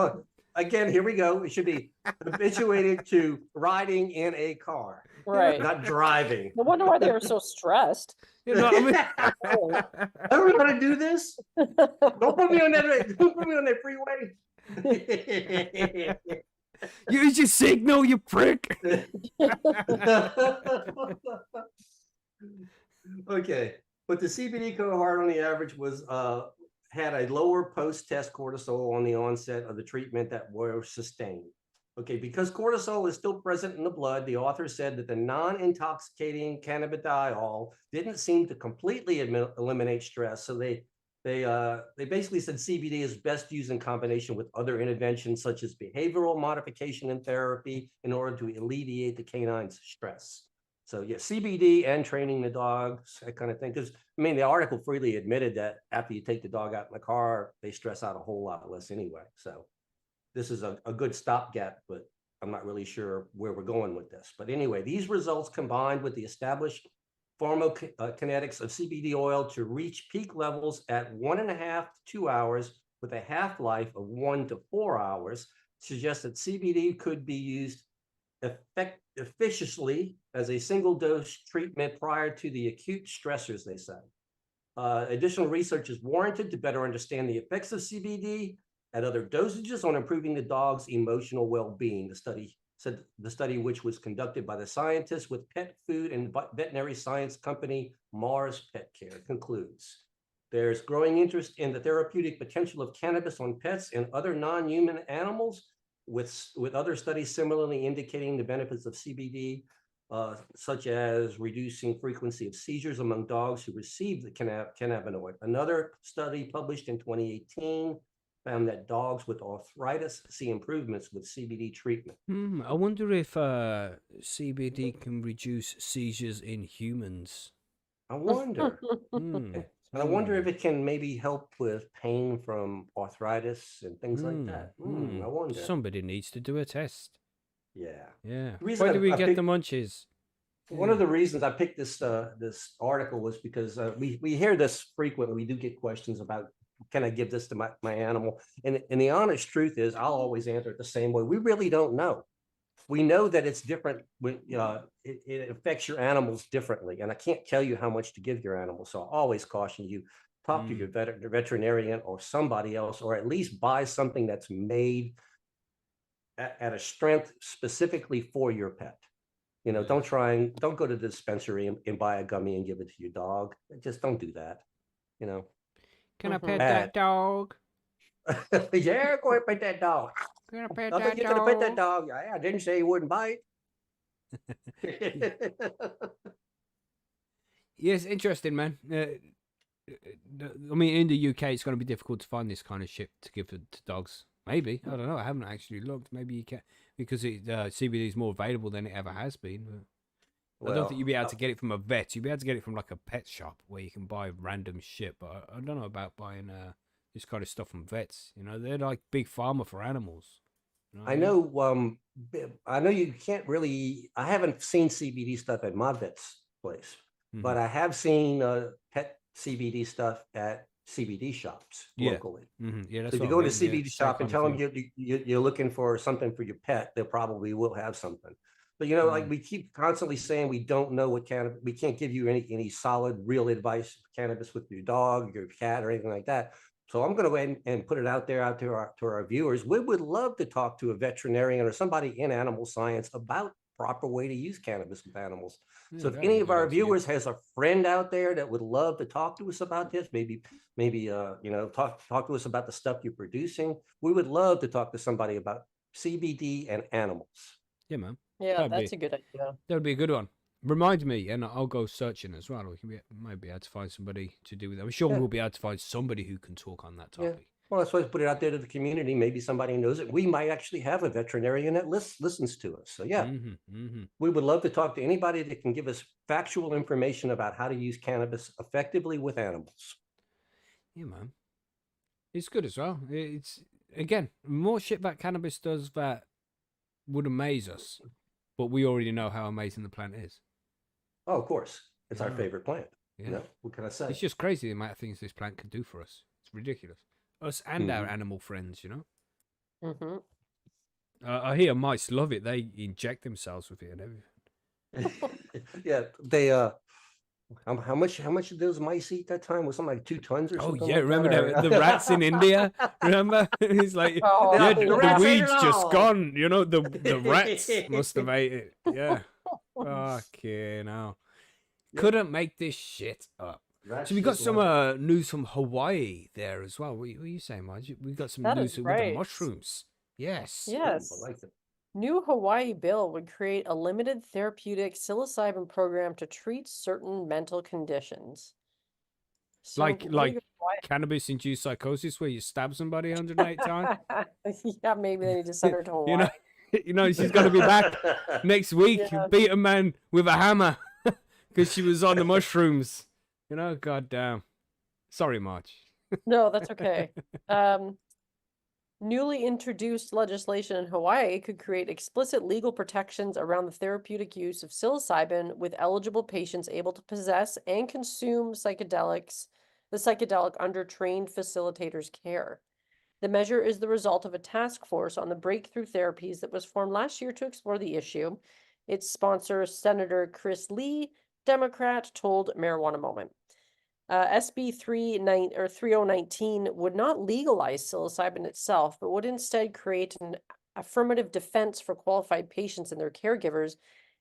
again, here we go. It should be habituated to riding in a car. Right. Not driving. No wonder why they were so stressed. You know what I mean? I don't know how to do this. Don't put me on that freeway. Use your signal, you prick. Okay, but the CBD cohort on the average was had a lower post-test cortisol on the onset of the treatment that were sustained. Okay, because cortisol is still present in the blood, the author said that the non-intoxicating cannabidiol didn't seem to completely eliminate stress. So they basically said CBD is best used in combination with other interventions such as behavioral modification and therapy in order to alleviate the canine's stress. So yeah, CBD and training the dogs, that kind of thing. Because I mean, the article freely admitted that after you take the dog out in the car, they stress out a whole lot less anyway. So this is a good stopgap, but I'm not really sure where we're going with this. But anyway, these results combined with the established pharmacokinetics of CBD oil to reach peak levels at 1.5 to 2 hours with a half-life of 1 to 4 hours suggest that CBD could be used efficient as a single dose treatment prior to the acute stressors, they say. Additional research is warranted to better understand the effects of CBD at other dosages on improving the dog's emotional well-being. The study, which was conducted by the scientists with pet food and veterinary science company Mars Pet Care, concludes. There's growing interest in the therapeutic potential of cannabis on pets and other non-human animals, with other studies similarly indicating the benefits of CBD, such as reducing frequency of seizures among dogs who receive the cannabinoid. Another study published in 2018 found that dogs with arthritis see improvements with CBD treatment. I wonder if CBD can reduce seizures in humans. I wonder. And I wonder if it can maybe help with pain from arthritis and things like Mm, that. mm. I wonder. Somebody needs to do a test. Yeah. Yeah. The reason Why do we I get picked, the munchies? one of the reasons I picked this article was because we hear this frequently. We do get questions about, can I give this to my animal? And the honest truth is, I'll always answer it the same way. We really don't know. We know that it's different when it affects your animals differently, and I can't tell you how much to give your animal. So I always caution you: talk to your veterinarian or somebody else, or at least buy something that's made at a strength specifically for your pet. You know, don't go to the dispensary and buy a gummy and give it to your dog. Just don't do that. You know. Can I pet that dog? Yeah, go ahead, pet that dog. Can I pet I that think you're gonna pet that dog? dog. I didn't say he wouldn't bite. Yes, interesting, man. I mean, in the UK, it's going to be difficult to find this kind of shit to give to dogs. Maybe, I don't know. I haven't actually looked. Maybe you can, because CBD is more available than it ever has been. But I don't think you'd be able to get it from a vet. You'd be able to get it from like a pet shop where you can buy random shit. But I don't know about buying this kind of stuff from vets. You know, they're like big pharma for animals. You know what I know you can't really. I haven't seen CBD stuff at my vet's place, but I have seen pet CBD stuff at CBD shops locally. Yeah, that's So if you go to a CBD shop and tell them you're looking for something for your pet, they probably will have something. But you know, like we keep constantly saying, we don't know what cannabis. We can't give you any solid, real advice for cannabis with your dog, your cat, or anything like that. So I'm going to go ahead and put it out there to our viewers. We would love to talk to a veterinarian or somebody in animal science about proper way to use cannabis with animals. So if any of our viewers has a friend out there that would love to talk to us about this, maybe you know, talk to us about the stuff you're producing. We would love to talk to somebody about CBD and animals. Yeah, man. Yeah, that's a good idea. That would be a good one. Remind me, and I'll go searching as well. We might be able to find somebody to do with that. I'm sure we'll be able to find somebody who can talk on that topic. Well, that's why I put it out there to the community. Maybe somebody knows it. We might actually have a veterinarian that listens to us. So yeah, we would love to talk to anybody that can give us factual information about how to use cannabis effectively with animals. Yeah, man. It's good as well. It's, again, more shit that cannabis does that would amaze us, but we already know how amazing the plant is. Oh, of course. It's our favorite plant. Yeah. You know, what can I say? It's just crazy the amount of things this plant can do for us. It's ridiculous. Us and our animal friends, you know? I hear mice love it. They inject themselves with it and everything. Yeah, they how much did those mice eat that time? Was something like 2 tons or something? Oh yeah, remember the rats in India? Remember? It's like the weeds just gone. You know, the rats must have ate it. Yeah. Fucking hell. Couldn't make this shit up. So we got some news from Hawaii there as well. What are you saying, Marge? We got some news with the mushrooms. Yes. Yes. I like it. New Hawaii bill would create a limited therapeutic psilocybin program to treat certain mental conditions. So like cannabis-induced psychosis, where you stab somebody 108 times. Yeah, maybe they need to send her to Hawaii. You know, she's going to be back next week. Beat a man with a hammer because she was on the mushrooms. You know, goddamn. Sorry, March. No, that's okay. Newly introduced legislation in Hawaii could create explicit legal protections around the therapeutic use of psilocybin, with eligible patients able to possess and consume the psychedelic under trained facilitators' care. The measure is the result of a task force on the breakthrough therapies that was formed last year to explore the issue. Its sponsor, Senator Chris Lee, Democrat, told Marijuana Moment. SB 3019 would not legalize psilocybin itself, but would instead create an affirmative defense for qualified patients and their caregivers,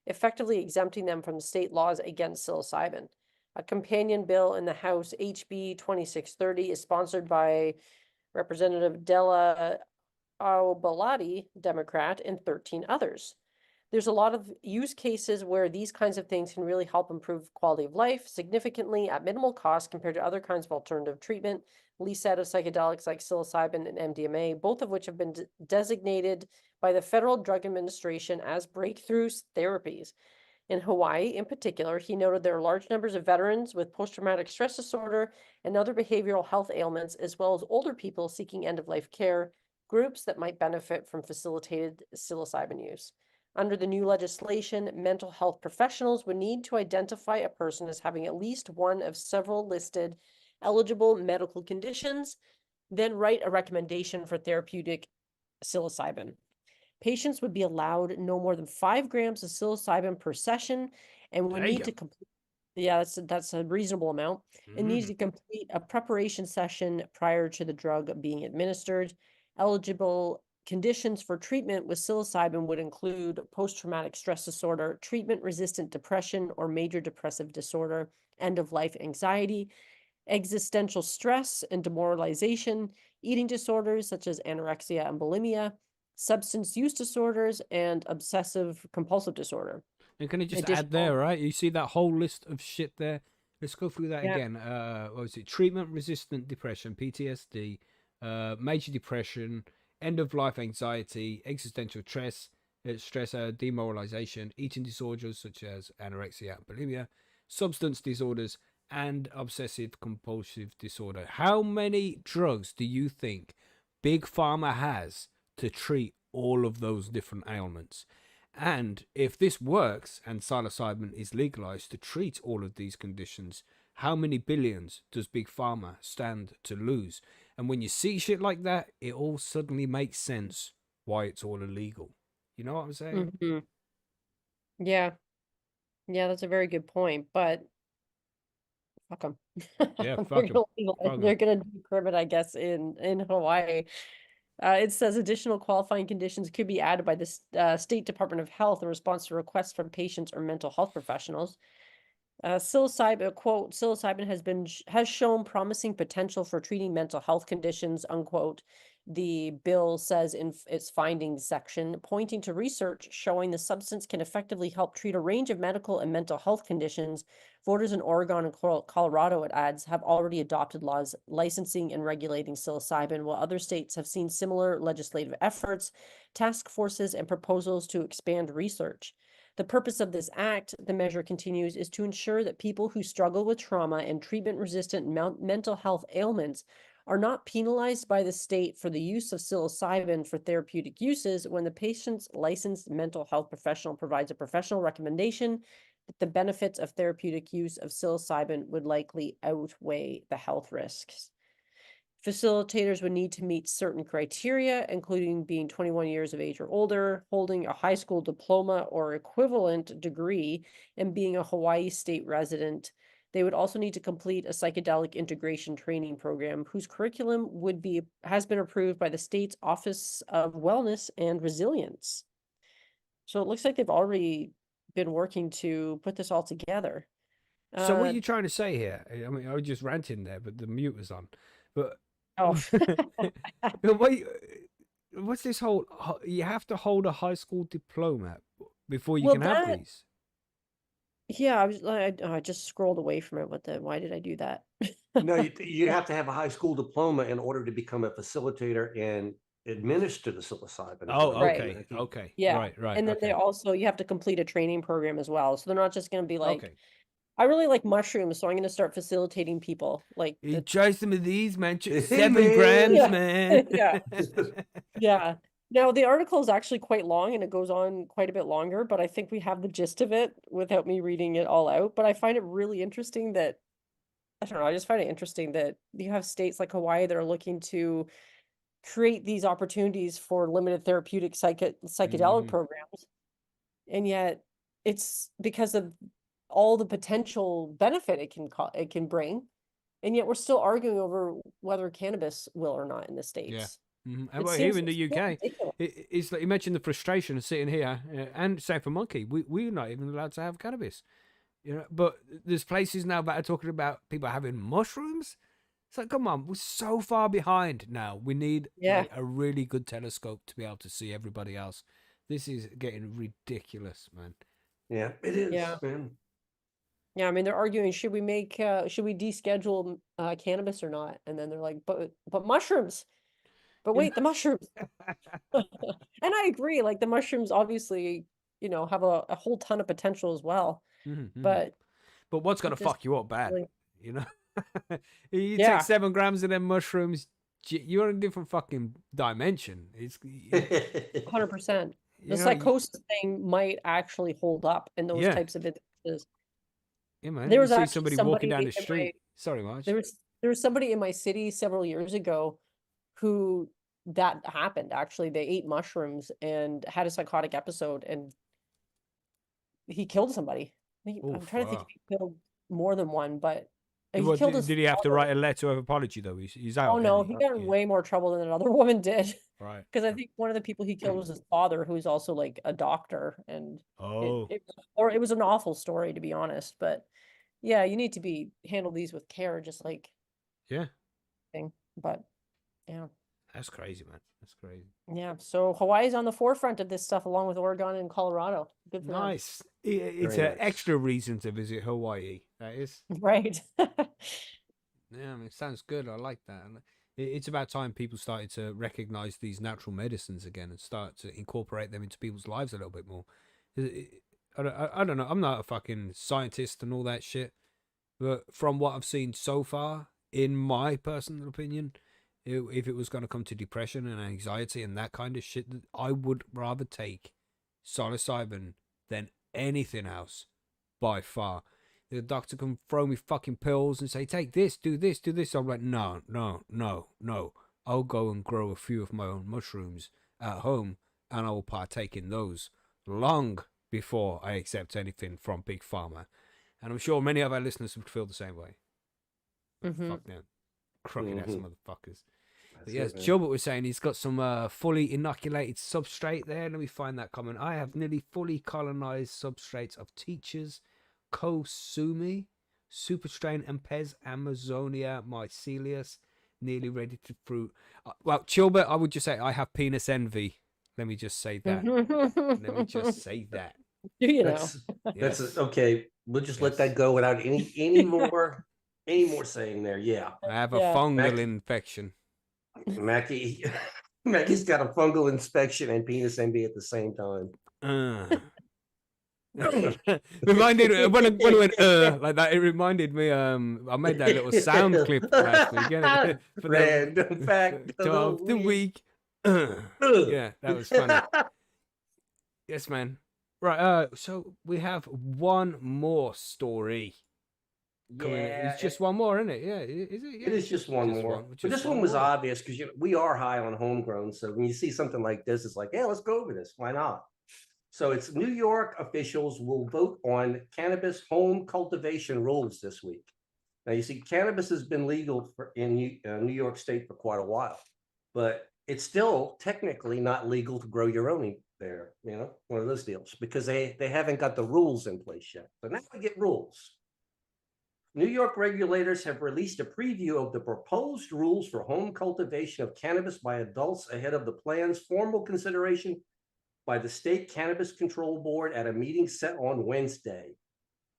effectively exempting them from state laws against psilocybin. A companion bill in the House, HB 2630, is sponsored by Representative Della Obalati, Democrat, and 13 others. There's a lot of use cases where these kinds of things can really help improve quality of life significantly at minimal cost compared to other kinds of alternative treatment. Lee said of psychedelics like psilocybin and MDMA, both of which have been designated by the Federal Drug Administration as breakthrough therapies. In Hawaii, in particular, he noted there are large numbers of veterans with post-traumatic stress disorder and other behavioral health ailments, as well as older people seeking end-of-life care, groups that might benefit from facilitated psilocybin use. Under the new legislation, mental health professionals would need to identify a person as having at least one of several listed eligible medical conditions, then write a recommendation for therapeutic psilocybin. Patients would be allowed no more than 5 grams of psilocybin per session and would need to complete, yeah, that's a reasonable amount, and need to complete a preparation session prior to the drug being administered. Eligible conditions for treatment with psilocybin would include post-traumatic stress disorder, treatment-resistant depression or major depressive disorder, end-of-life anxiety, existential stress and demoralization, eating disorders such as anorexia and bulimia, substance use disorders, and obsessive compulsive disorder. And can I just add there, right? You see that whole list of shit there? Let's go through that again. What was it? Treatment-resistant depression, PTSD, major depression, end-of-life anxiety, existential stress, demoralization, eating disorders such as anorexia and bulimia, substance disorders, and obsessive compulsive disorder. How many drugs do you think Big Pharma has to treat all of those different ailments? And if this works and psilocybin is legalized to treat all of these conditions, how many billions does Big Pharma stand to lose? And when you see shit like that, it all suddenly makes sense why it's all illegal. You know what I'm saying? Mm-hmm. Yeah. Yeah, that's a very good point, but fuck them. Yeah, fuck them. They're going to decrim it, I guess, in Hawaii. It says additional qualifying conditions could be added by the State Department of Health in response to requests from patients or mental health professionals. Psilocybin, quote, psilocybin has shown promising potential for treating mental health conditions, unquote. The bill says in its findings section, pointing to research showing the substance can effectively help treat a range of medical and mental health conditions. Voters in Oregon and Colorado, it adds, have already adopted laws licensing and regulating psilocybin, while other states have seen similar legislative efforts, task forces, and proposals to expand research. The purpose of this act, the measure continues, is to ensure that people who struggle with trauma and treatment-resistant mental health ailments are not penalized by the state for the use of psilocybin for therapeutic uses when the patient's licensed mental health professional provides a professional recommendation that the benefits of therapeutic use of psilocybin would likely outweigh the health risks. Facilitators would need to meet certain criteria, including being 21 years of age or older, holding a high school diploma or equivalent degree, and being a Hawaii state resident. They would also need to complete a psychedelic integration training program whose curriculum has been approved by the state's Office of Wellness and Resilience. So it looks like they've already been working to put this all together. So what are you trying to say here? I mean, I was just ranting there, but the mute was on. But what's this whole? You have to hold a high school diploma before you can have these. Yeah, I just scrolled away from it. Why did I do that? No, you have to have a high school diploma in order to become a facilitator and administer the psilocybin. Oh, okay, okay, yeah, right. And then you have to complete a training program as well. So they're not just going to be like, I really like mushrooms, so I'm going to start facilitating people. Like, try some of these, man. 7 grams, man. Yeah. Now, the article is actually quite long and it goes on quite a bit longer, but I think we have the gist of it without me reading it all out. But I find it really interesting that, I don't know, I just find it interesting that you have states like Hawaii that are looking to create these opportunities for limited therapeutic psychedelic programs. And yet it's because of all the potential benefit it can bring. And yet we're still arguing over whether cannabis will or not in the States. Yeah. And well, here in the UK, it's like you mentioned the frustration of sitting here, and same for Monkey. We're not even allowed to have cannabis, you know. But there's places now that are talking about people having mushrooms. It's like, come on, we're so far behind now. We need like, a really good telescope to be able to see everybody else. This is getting ridiculous, man. Yeah, it is, man. Yeah, I mean, they're arguing, should we deschedule cannabis or not? And then they're like, but mushrooms. But wait, the mushrooms. And I agree, like the mushrooms, obviously, have a whole ton of potential as well. But what's going to just fuck you up bad, really, you know? You take yeah, 7 grams of them mushrooms, you're in a different fucking dimension. It's 100%. The you know, psychosis thing might actually hold up in those yeah, types of instances. yeah, man. There You was see actually somebody walking somebody down the in my street. Sorry, Marge. there was somebody in my city several years ago who that happened. Actually, they ate mushrooms and had a psychotic episode, and he killed somebody. Oh, I'm trying to think if fuck. he killed more than one, but he What, killed his did he have to father. write a letter of apology though? He's Oh out, isn't no, he? he got in Yeah. way more trouble than another woman did. Right. Because I think one of the people he killed was his father, who's also like a doctor, and Oh, it was an awful story, to be honest. But yeah, you need to handle these with care, just like yeah. thing. But yeah, That's crazy, man. That's crazy. yeah. So Hawaii's on the forefront of this stuff, along with Oregon and Colorado. Good for them. Nice. It's Very an nice. extra reason to visit Hawaii. That is. Right. Yeah, I mean, it sounds good. I like that. And it's about time people started to recognize these natural medicines again and start to incorporate them into people's lives a little bit more. I don't know. I'm not a fucking scientist and all that shit, but from what I've seen so far, in my personal opinion, if it was going to come to depression and anxiety and that kind of shit, I would rather take psilocybin than anything else by far. The doctor can throw me fucking pills and say, take this, do this, do this. I'm like, no, no, no, no. I'll go and grow a few of my own mushrooms at home and I will partake in those long before I accept anything from Big Pharma. And I'm sure many of our listeners would feel the same way. Fuck them. Crooked ass motherfuckers. But yes, Gilbert was saying he's got some fully inoculated substrate there. Let me find that comment. I have nearly fully colonized substrates of teachers, Kosumi, Superstrain, Ampez, Amazonia, Mycelius, nearly ready to fruit. Well, Gilbert, I would just say I have penis envy. Let me just say that. Let me just say that. You know. That's okay. We'll just let that go without any more saying there. Yeah. I have a fungal infection. Mackie's got a fungal infection and penis envy at the same time. Reminded when I went like that, it reminded me. I made that little sound clip last week. For Random fact of the week. Yeah, that was funny. Yes, man. Right. So we have one more story. It's just one more, isn't it? Yeah. Is it? Yeah, it is just one more. But this one was obvious because we are high on homegrown. So when you see something like this, it's like, yeah, let's go over this. Why not? So it's New York officials will vote on cannabis home cultivation rules this week. Now, you see, cannabis has been legal in New York State for quite a while, but it's still technically not legal to grow your own there, one of those deals, because they haven't got the rules in place yet. So now we get rules. New York regulators have released a preview of the proposed rules for home cultivation of cannabis by adults ahead of the plan's formal consideration by the State Cannabis Control Board at a meeting set on Wednesday.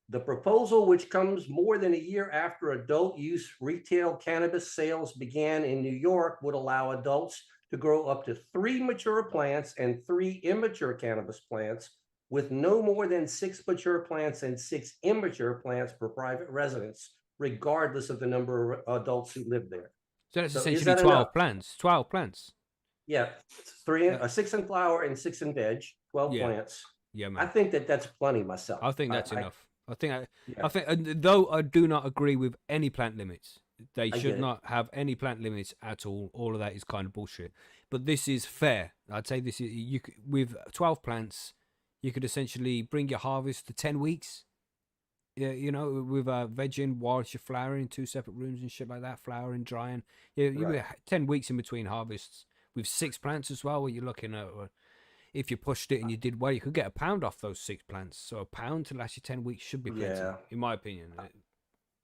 The proposal, which comes more than a year after adult use retail cannabis sales began in New York, would allow adults to grow up to 3 mature plants and 3 immature cannabis plants, with no more than 6 mature plants and 6 immature plants per private residence, regardless of the number of adults who live there. So that's essentially 12 plants. 12 plants. Yeah, 6 in flower and 6 in veg, 12 plants. Yeah, man. I think that's plenty myself. I think that's enough. I think, though I do not agree with any plant limits. They should not have any plant limits at all. All of that is kind of bullshit. But this is fair. I'd say this is with 12 plants, you could essentially bring your harvest to 10 weeks. Yeah, with vegging whilst you're flowering in 2 separate rooms and shit like that, flowering, drying. Yeah, you have 10 weeks in between harvests with 6 plants as well. What you're looking at, if you pushed it and you did well, you could get a pound off those 6 plants. So a pound to last you 10 weeks should be plenty, in my opinion.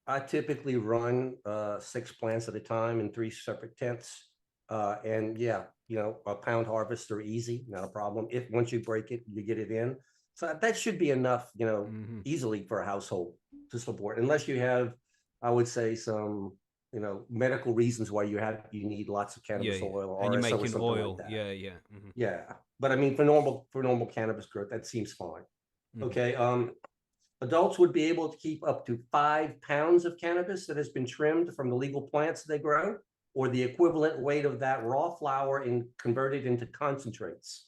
I typically run 6 plants at a time in 3 separate tents. And a pound harvest are easy, not a problem. If once you break it, you get it in. So that should be enough, easily for a household to support, unless you have, I would say, some, medical reasons why you need lots of cannabis oil, or and you're making oil. like Yeah. Yeah. But I mean, for normal cannabis growth, that seems fine. Okay. Adults would be able to keep up to 5 pounds of cannabis that has been trimmed from the legal plants they grow, or the equivalent weight of that raw flower and converted into concentrates.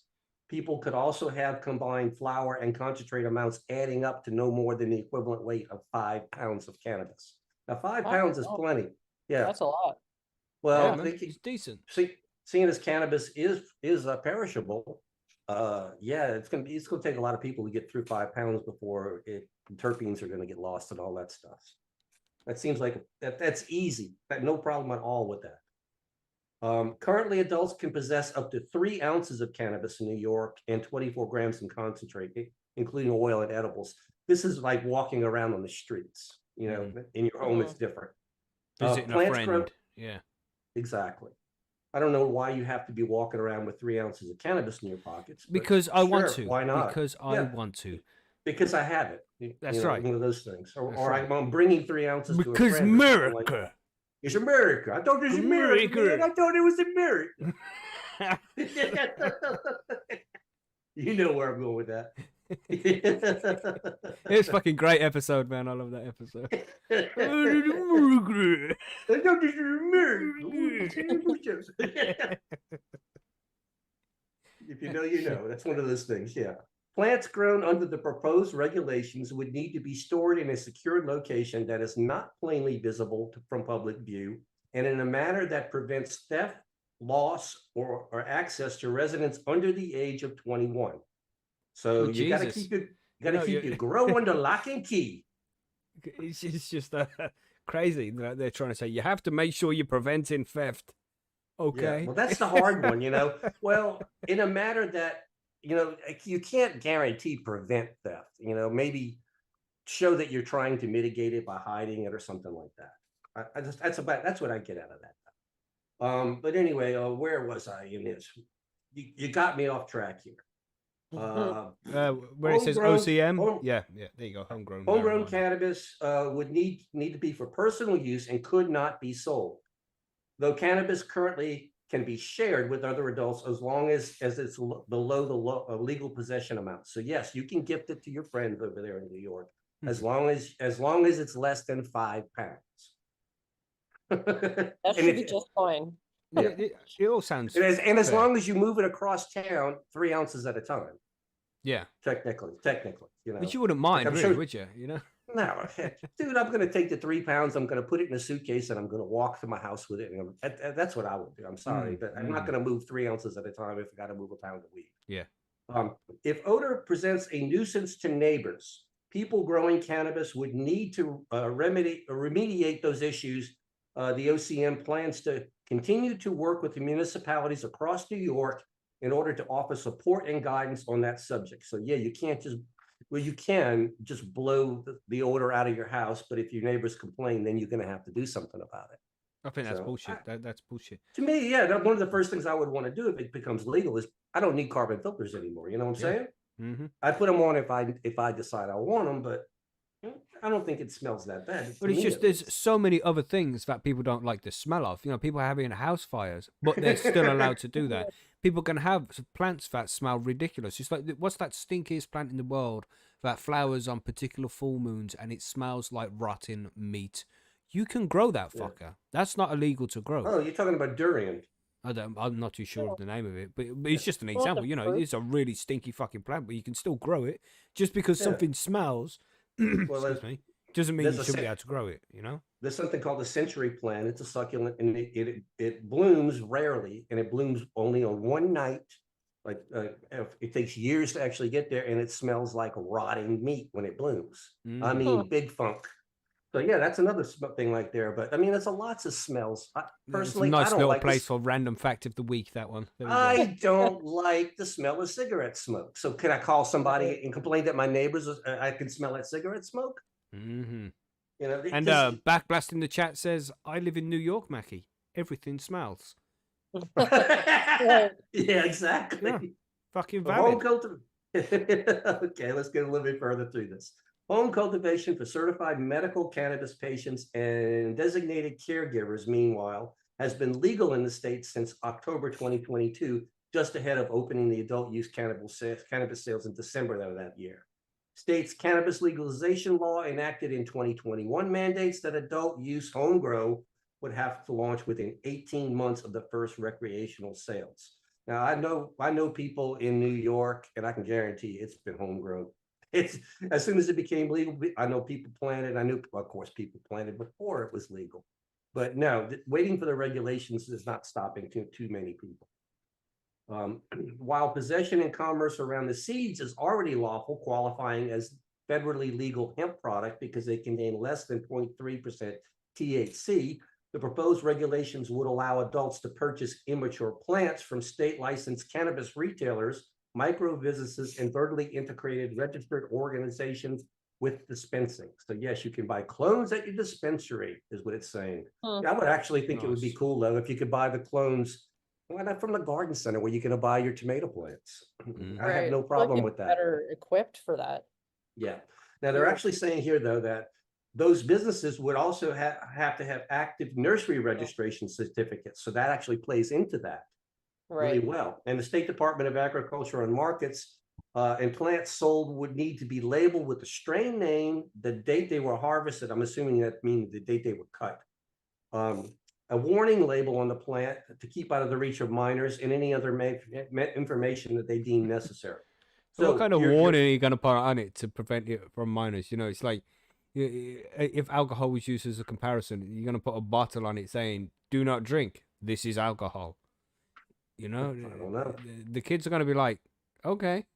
People could also have combined flower and concentrate amounts adding up to no more than the equivalent weight of 5 pounds of cannabis. Now, 5 pounds is plenty. Yeah, That's a lot. well, yeah, it's decent. Seeing as cannabis is perishable, yeah, it's gonna take a lot of people to get through 5 pounds before terpenes are gonna get lost and all that stuff. That seems like that's easy. No problem at all with that. Currently, adults can possess up to 3 ounces of cannabis in New York and 24 grams in concentrate, including oil and edibles. This is like walking around on the streets. You know, in your home, it's different. Visiting a friend. Yeah, exactly. I don't know why you have to be walking around with 3 ounces of cannabis in your pockets. Because I want to. Why not? Because I want to. Because I have it. That's right. One of those things. Or I'm bringing 3 ounces to a friend. Because America. It's America. I thought it was America. Man. I thought it was America. You know where I'm going with that. It's a fucking great episode, man. I love that episode. I thought this was America. If you know, you know. That's one of those things, yeah. Plants grown under the proposed regulations would need to be stored in a secured location that is not plainly visible from public view and in a manner that prevents theft, loss, or access to residents under the age of 21. So you got to keep your grow under lock and key. It's just crazy that they're trying to say you have to make sure you're preventing theft. Okay. Yeah, well, that's the hard one, you know. Well, in a matter that, you know, you can't guarantee prevent theft, you know, maybe show that you're trying to mitigate it by hiding it or something like that. That's what I get out of that. But anyway, where was I in this? You got me off track here. Where it says OCM, yeah, there you go. Homegrown cannabis would need to be for personal use and could not be sold. Though cannabis currently can be shared with other adults as long as it's below the legal possession amount. So yes, you can gift it to your friends over there in New York as long as it's less than 5 pounds. That should be just fine. Yeah, it all sounds. And as long as you move it across town 3 ounces at a time. Yeah. Technically, you know. But you wouldn't mind, really, would you? You know. No, dude, I'm going to take the 3 pounds. I'm going to put it in a suitcase and I'm going to walk to my house with it. And that's what I would do. I'm sorry, but I'm not going to move 3 ounces at a time if I got to move a pound of weed. Yeah. If odor presents a nuisance to neighbors, people growing cannabis would need to remediate those issues. The OCM plans to continue to work with the municipalities across New York in order to offer support and guidance on that subject. So yeah, you can't just. Well, you can just blow the odor out of your house, but if your neighbors complain, then you're going to have to do something about it. I think that's bullshit. That's bullshit. To me, yeah, one of the first things I would want to do if it becomes legal is I don't need carbon filters anymore. You know what I'm saying? Mm-hmm. I put them on if I decide I want them, but I don't think it smells that bad. But it's just there's so many other things that people don't like the smell of. You know, people are having house fires, but they're still allowed to do that. People can have plants that smell ridiculous. It's like, what's that stinkiest plant in the world that flowers on particular full moons and it smells like rotten meat? You can grow that fucker. Yeah. That's not illegal to grow. Oh, you're talking about durian. I'm not too sure of the name of it, but it's just an example. You know, it's a really stinky fucking plant, but you can still grow it. Just because something smells, well, excuse me, doesn't mean you shouldn't be able to grow it, you know? There's something called the century plant. It's a succulent, and it blooms rarely, and it blooms only on one night. Like it takes years to actually get there, and it smells like rotting meat when it blooms. I mean, big funk. So yeah, that's another thing like there. But I mean, there's lots of smells. Personally, it's a nice I don't little like place for random fact of the week. That one. I don't like the smell of cigarette smoke. So can I call somebody and complain that my neighbors? I can smell that cigarette smoke. Mm-hmm. You know, and Backblast in the chat says, "I live in New York, Mackie. Everything smells." Yeah, exactly. Yeah, fucking valid. Okay, let's get a little bit further through this. Home cultivation for certified medical cannabis patients and designated caregivers, meanwhile, has been legal in the state since October 2022 just ahead of opening the adult use cannabis sales in December of that year. State's cannabis legalization law enacted in 2021 mandates that adult use home grow would have to launch within 18 months of the first recreational sales. Now, I know people in New York, and I can guarantee it's been homegrown. It's as soon as it became legal, I know people planted. I knew, of course, people planted before it was legal. But no, waiting for the regulations is not stopping too many people. While possession and commerce around the seeds is already lawful, qualifying as federally legal hemp product because they contain less than 0.3% THC, the proposed regulations would allow adults to purchase immature plants from state licensed cannabis retailers, micro businesses, and vertically integrated registered organizations with dispensing. So yes, you can buy clones at your dispensary, is what it's saying. I would actually think it would be cool though if you could buy the clones. Why not from the garden center where you can buy your tomato plants? I have no problem with that. Better equipped for that. Yeah. Now they're actually saying here though that those businesses would also have to have active nursery registration certificates. So that actually plays into that really well. And the State Department of Agriculture and Markets and plants sold would need to be labeled with the strain name, the date they were harvested. I'm assuming that means the date they were cut. A warning label on the plant to keep out of the reach of minors and any other information that they deem necessary. So what kind of warning are you going to put on it to prevent it from minors? You know, it's like if alcohol was used as a comparison, you're going to put a bottle on it saying, do not drink. This is alcohol. You know, I don't know. The kids are going to be like, okay.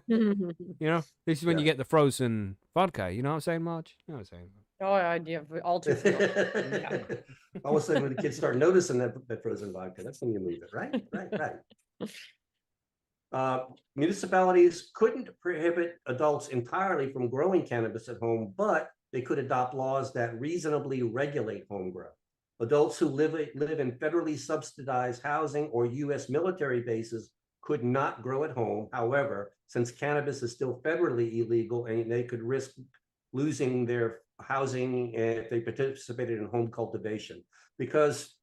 You know, this is when you get the frozen vodka. You know what I'm saying, Marge? You know what I'm saying? Oh, idea all too yeah. All of a sudden, when the kids start noticing that frozen vodka, that's when you leave it, right? Municipalities couldn't prohibit adults entirely from growing cannabis at home, but they could adopt laws that reasonably regulate home grow. Adults who live in federally subsidized housing or U.S. military bases could not grow at home. However, since cannabis is still federally illegal and they could risk losing their housing if they participated in home cultivation, because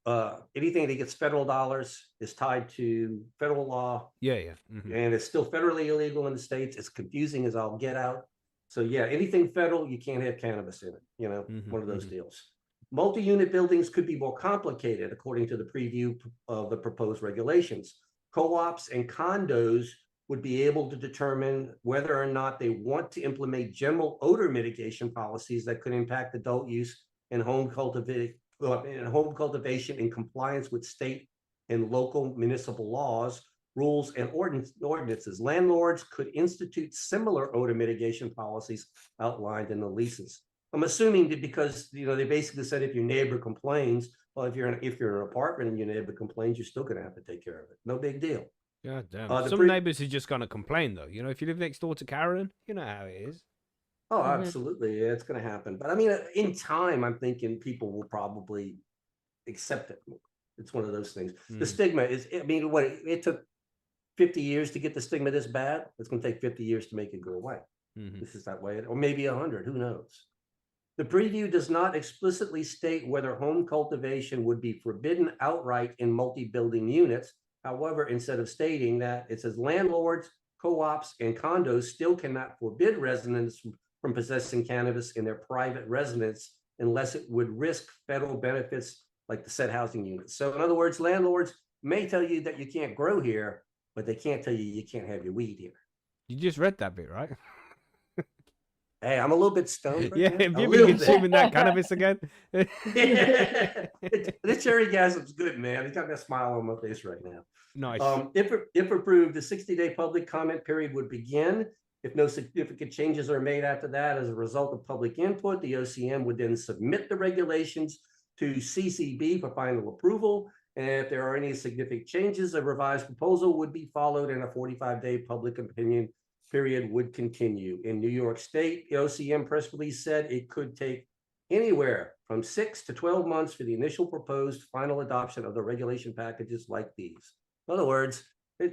anything that gets federal dollars is tied to federal law. And it's still federally illegal in the states. It's confusing as all get out. So yeah, anything federal, you can't have cannabis in it. You know, one of those deals. Multi-unit buildings could be more complicated according to the preview of the proposed regulations. Co-ops and condos would be able to determine whether or not they want to implement general odor mitigation policies that could impact adult use and home cultivation in compliance with state and local municipal laws, rules, and ordinances. Landlords could institute similar odor mitigation policies outlined in the leases. I'm assuming that because they basically said if your neighbor complains, well, if you're in an apartment and your neighbor complains, you're still going to have to take care of it. No big deal. God damn. Some neighbors are just going to complain, though. You know, if you live next door to Karen, you know how it is. Oh, absolutely. Yeah, it's going to happen. But I mean, in time, I'm thinking people will probably accept it more. It's one of those things. The stigma is, I mean, what it took 50 years to get the stigma this bad. It's going to take 50 years to make it go away. This is that way, or maybe 100. Who knows? The preview does not explicitly state whether home cultivation would be forbidden outright in multi-building units. However, instead of stating that, it says landlords, co-ops, and condos still cannot forbid residents from possessing cannabis in their private residence unless it would risk federal benefits like the said housing units. So in other words, landlords may tell you that you can't grow here, but they can't tell you you can't have your weed here. You just read that bit, right? Hey, I'm a little bit stoned. Right have you been consuming that cannabis again? The cherry gasm's good, man. It's got that smile on my face right now. Nice. If approved, the 60-day public comment period would begin. If no significant changes are made after that as a result of public input, the OCM would then submit the regulations to CCB for final approval. And if there are any significant changes, a revised proposal would be followed and a 45-day public opinion period would continue. In New York State, the OCM press release said it could take anywhere from 6 to 12 months for the initial proposed final adoption of the regulation packages like these. In other words,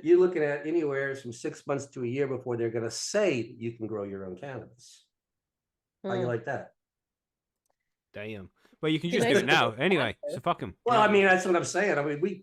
you're looking at anywhere from 6 months to a year before they're going to say that you can grow your own cannabis. How you like that? Damn. Well, you can just do it now anyway. So fuck them. Well, I mean, that's what I'm saying. I mean,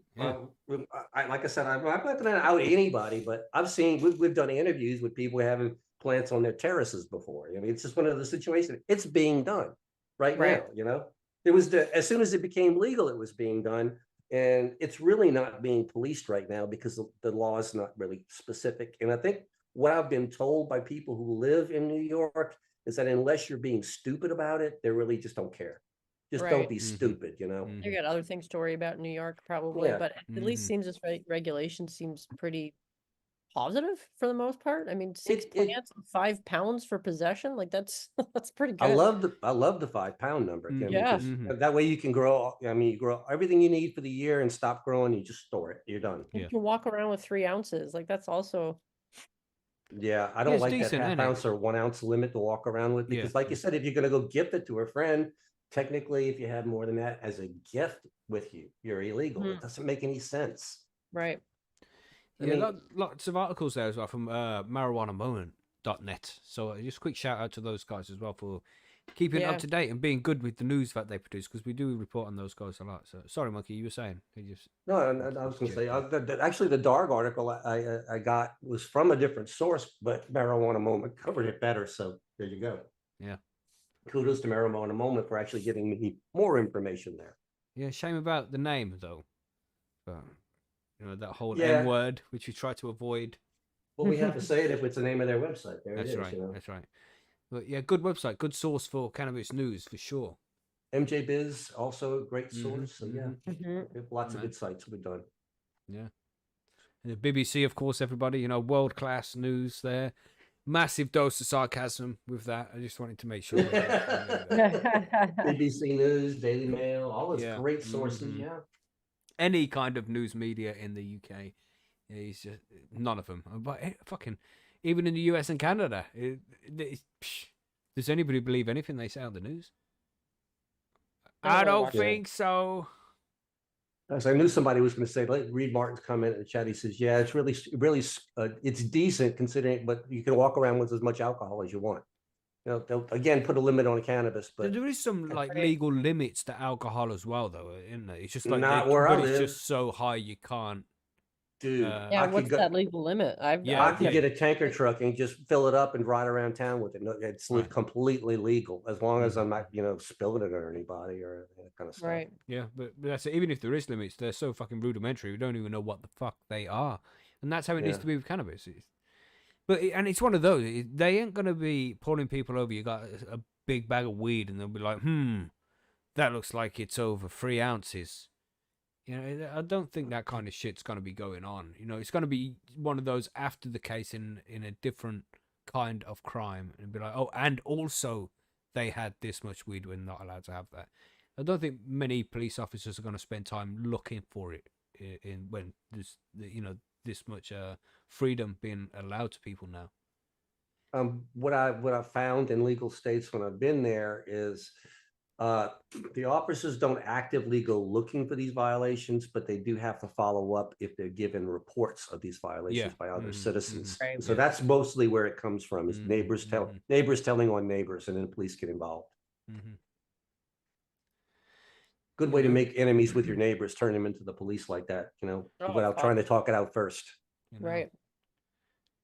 like I said, I'm not going to out anybody, but I've seen, we've done interviews with people having plants on their terraces before. I mean, it's just one of the situations. It's being done right now, you know? It was as soon as it became legal, it was being done. And it's really not being policed right now because the law is not really specific. And I think what I've been told by people who live in New York is that unless you're being stupid about it, they really just don't care. Just don't be stupid, you know? You got other things to worry about in New York, probably, but at least seems this regulation seems pretty positive for the most part. I mean, 6 plants, 5 pounds for possession, like that's pretty good. I love the 5 pound number, Kim, Yeah. because that way you can grow. I mean, you grow everything you need for the year and stop growing. You just store it. You're done. You can walk around with 3 ounces, like that's also. Yeah, I don't like decent, that half ounce or 1 ounce limit to walk around with because, like you said, if you're going to go gift it to a friend, technically, if you have more than that as a gift with you, you're illegal. It doesn't make any sense. Right. I mean, lots of articles there as well from marijuanamoment.net. So just a quick shout out to those guys as well for keeping up to date and being good with the news that they produce, because we do report on those guys a lot. So sorry, Monkey, you were saying. No, I was going to say, actually, the Darg article I got was from a different source, but Marijuana Moment covered it better. So there you go. Yeah. Kudos to Marijuana Moment for actually giving me more information there. Yeah, shame about the name, though. But, you know, that whole N word, which we try to avoid. Well, we have to say it if it's the name of their website. There that's it is. Right. You know? That's right. But yeah, good website, good source for cannabis news for sure. MJ Biz, also a great source. So lots of good sites we've done. Yeah. And the BBC, of course, everybody, you know, world-class news there. Massive dose of sarcasm with that. I just wanted to make sure. BBC News, Daily Mail, all those great sources. Yeah. Any kind of news media in the UK, it's just none of them. But fucking, even in the US and Canada, does anybody believe anything they say on the news? I don't think so. As I knew somebody was going to say, read Martin's comment in the chat. He says, "Yeah, it's really, it's decent considering, but you can walk around with as much alcohol as you want." You know, they'll again put a limit on cannabis, but there is some like legal limits to alcohol as well, though, isn't there? It's just like not where I live. It's just so high you can't. Dude, what's that legal limit? I could get a tanker truck and just fill it up and ride around town with it. No, it's completely legal as long as I'm not, spilling it on anybody or that kind of stuff. Right. Yeah, but that's it. Even if there is limits, they're so fucking rudimentary. We don't even know what the fuck they are, and that's how it needs to be with cannabis. And it's one of those. They ain't gonna be pulling people over. You got a big bag of weed, and they'll be like, that looks like it's over 3 ounces. You know, I don't think that kind of shit's going to be going on. You know, it's going to be one of those after the case in a different kind of crime. And be like, oh, and also they had this much weed. We're not allowed to have that. I don't think many police officers are going to spend time looking for it when there's, this much freedom being allowed to people now. What I found in legal states when I've been there is the officers don't actively go looking for these violations, but they do have to follow up if they're given reports of these violations by other citizens. Right. So that's mostly where it comes from, is neighbors telling on neighbors, and then police get involved. Good way to make enemies with your neighbors, turn them into the police like that, without trying to talk it out first. Right.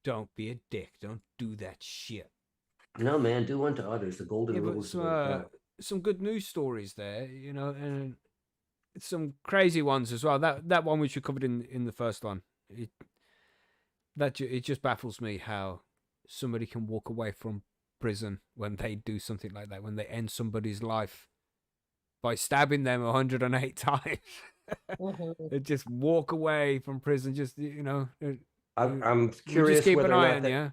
Don't be a dick. Don't do that shit. No, man, do unto others. The golden rules. Some good news stories there, and some crazy ones as well. That one which you covered in the first one, it just baffles me how somebody can walk away from prison when they do something like that, when they end somebody's life by stabbing them 108 times. They just walk away from prison. Just I'm curious just keep whether an eye or on not you.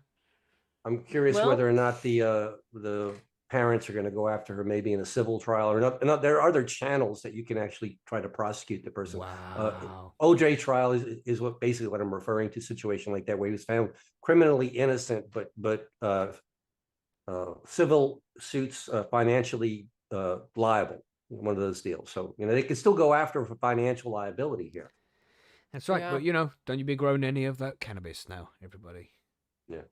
I'm curious whether or not the parents are going to go after her, maybe in a civil trial or not. There are other channels that you can actually try to prosecute the person. Wow. OJ trial is basically what I'm referring to, situation like that, where he was found criminally innocent, but civil suits financially liable. One of those deals. So, they can still go after her for financial liability here. That's right. Yeah. But, don't you be growing any of that cannabis now, everybody? Yeah.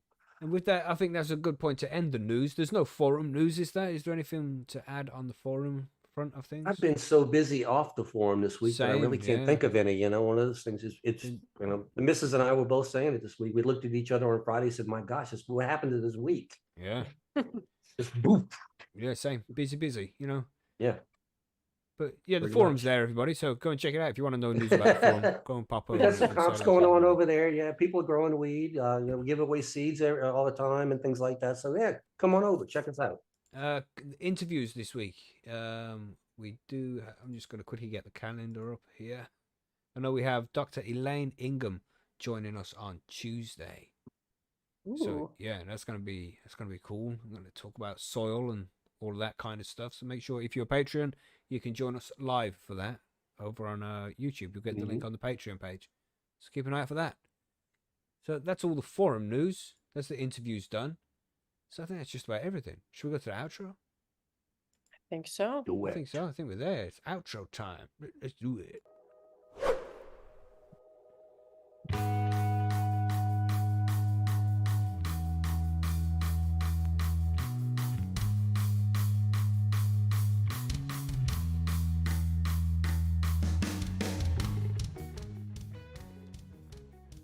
And with that, I think that's a good point to end the news. There's no forum news, is there? Is there anything to add on the forum front of things? I've been so busy off the forum this week that I really can't think of any. You know, one of those things is you know, the missus and I were both saying it this week. We looked at each other on Friday and said, "My gosh, what happened to this week?" Yeah. Just boop. Yeah, same. Busy, you know. Yeah. But yeah, the Pretty forum's much. there, everybody. So go and check it out if you want to know news about the forum. Go and pop over. We got some and comps say going hello to on everybody. over there. Yeah, people are growing weed. You know, we give away seeds all the time and things like that. So yeah, come on over, check us out. Interviews this week. We do. I'm just going to quickly get the calendar up here. I know we have Dr. Elaine Ingham joining us on Tuesday. Ooh. So yeah, that's gonna be cool. I'm gonna talk about soil and all of that kind of stuff. So make sure if you're a Patreon, you can join us live for that over on YouTube. You'll get the link on the Patreon page. So keep an eye out for that. So that's all the forum news. That's the interviews done. So I think that's just about everything. Should we go to the outro? I think so. Do I it. think so. I think we're there. It's outro time. Let's do it.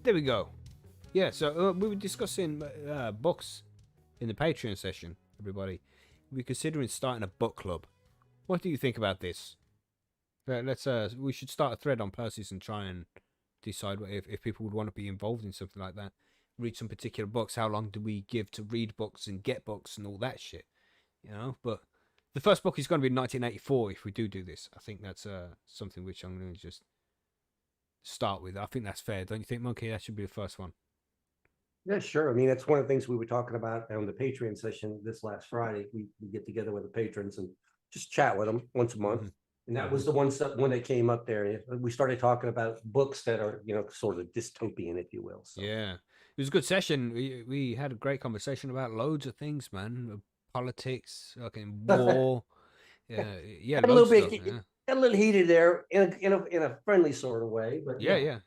There we go. Yeah, so we were discussing books in the Patreon session, everybody. We're considering starting a book club. What do you think about this? We should start a thread on Percys and try and decide if people would want to be involved in something like that. Read some particular books. How long do we give to read books and get books and all that shit? You know, but the first book is going to be 1984 if we do this. I think that's something which I'm going to just start with. I think that's fair, don't you think, Monkey? That should be the first one. Yeah, sure. I mean, that's one of the things we were talking about on the Patreon session this last Friday. We get together with the patrons and just chat with them once a month. And that was the one that came up there. We started talking about books that are, you know, sort of dystopian, if you will. So. Yeah, it was a good session. We had a great conversation about loads of things, man. Politics, fucking war. Yeah, a little bit, a little heated there in a friendly sort of way, but yeah.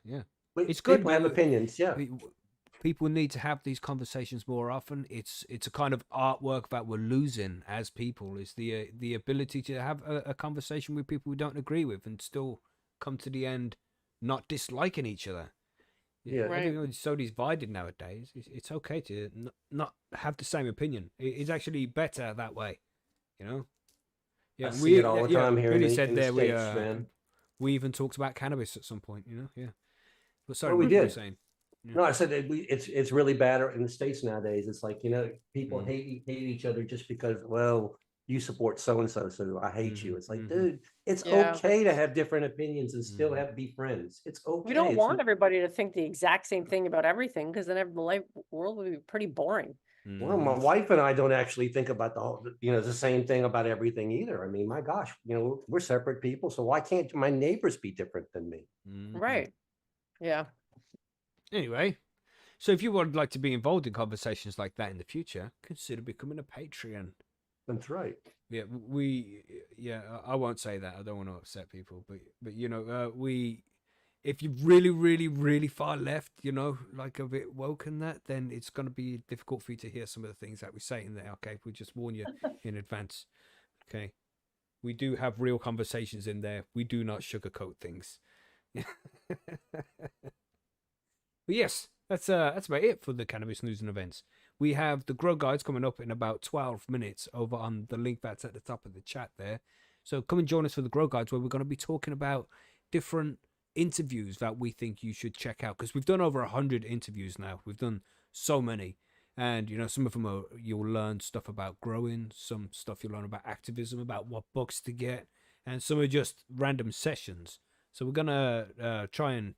It's good. People have opinions. Yeah, people need to have these conversations more often. It's a kind of artwork that we're losing as people. Is the ability to have a conversation with people we don't agree with and still come to the end not disliking each other. Yeah, right. Everyone's so divided nowadays. It's okay to not have the same opinion. It's actually better that way, you know. Yeah, I see it all the time here. Billy in said the there States, man. we even talked about cannabis at some point, you know. Yeah, but sorry, we what were you did. saying? Yeah. No, I said that it's really bad in the States nowadays. It's like, you know, people hate each other just because, well, you support so and so, so I hate you. It's like, dude, it's okay to have different opinions and still be friends. It's okay. We don't want everybody to think the exact same thing about everything, because then the world would be pretty boring. Well, my wife and I don't actually think about the same thing about everything either. I mean, my gosh, you know, we're separate people, so why can't my neighbors be different than me? Right. Yeah. Anyway, so if you would like to be involved in conversations like that in the future, consider becoming a Patreon. That's right. Yeah, I won't say that. I don't want to upset people, but you know, if you're really, really, really far left, you know, like a bit woke in that, then it's going to be difficult for you to hear some of the things that we say in there. Okay, we just warn you in advance. Okay, we do have real conversations in there. We do not sugarcoat things. But yes, that's about it for the cannabis news and events. We have the grow guides coming up in about 12 minutes over on the link that's at the top of the chat there. So come and join us for the grow guides, where we're going to be talking about different interviews that we think you should check out, because we've done over 100 interviews now. We've done so many, and you know, some of them you'll learn stuff about growing, some stuff you'll learn about activism, about what books to get, and some are just random sessions. So we're gonna try and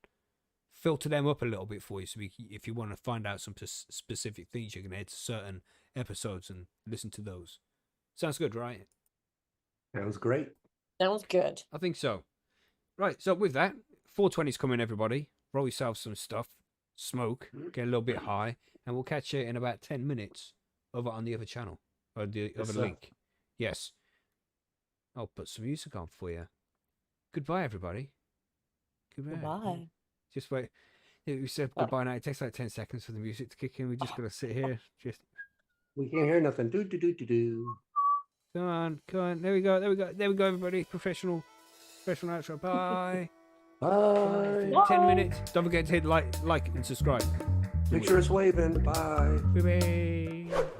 filter them up a little bit for you, so if you want to find out some specific things, you can head to certain episodes and listen to those. Sounds good, right? Sounds great. Sounds good. I think so. Right, so with that, 420's coming, everybody. Roll yourself some stuff, smoke, get a little bit high, and we'll catch you in about 10 minutes over on the other channel, or the other link. Yes. I'll put some music on for you. Goodbye, everybody. Goodbye. Just wait. We said goodbye now. It takes like 10 seconds for the music to kick in. We just got to sit here. We can't hear nothing. Do. Come on. There we go. Everybody. Professional outro. Bye. Bye. 10 minutes. Don't forget to hit like and subscribe. Picture us waving. Bye. Bye.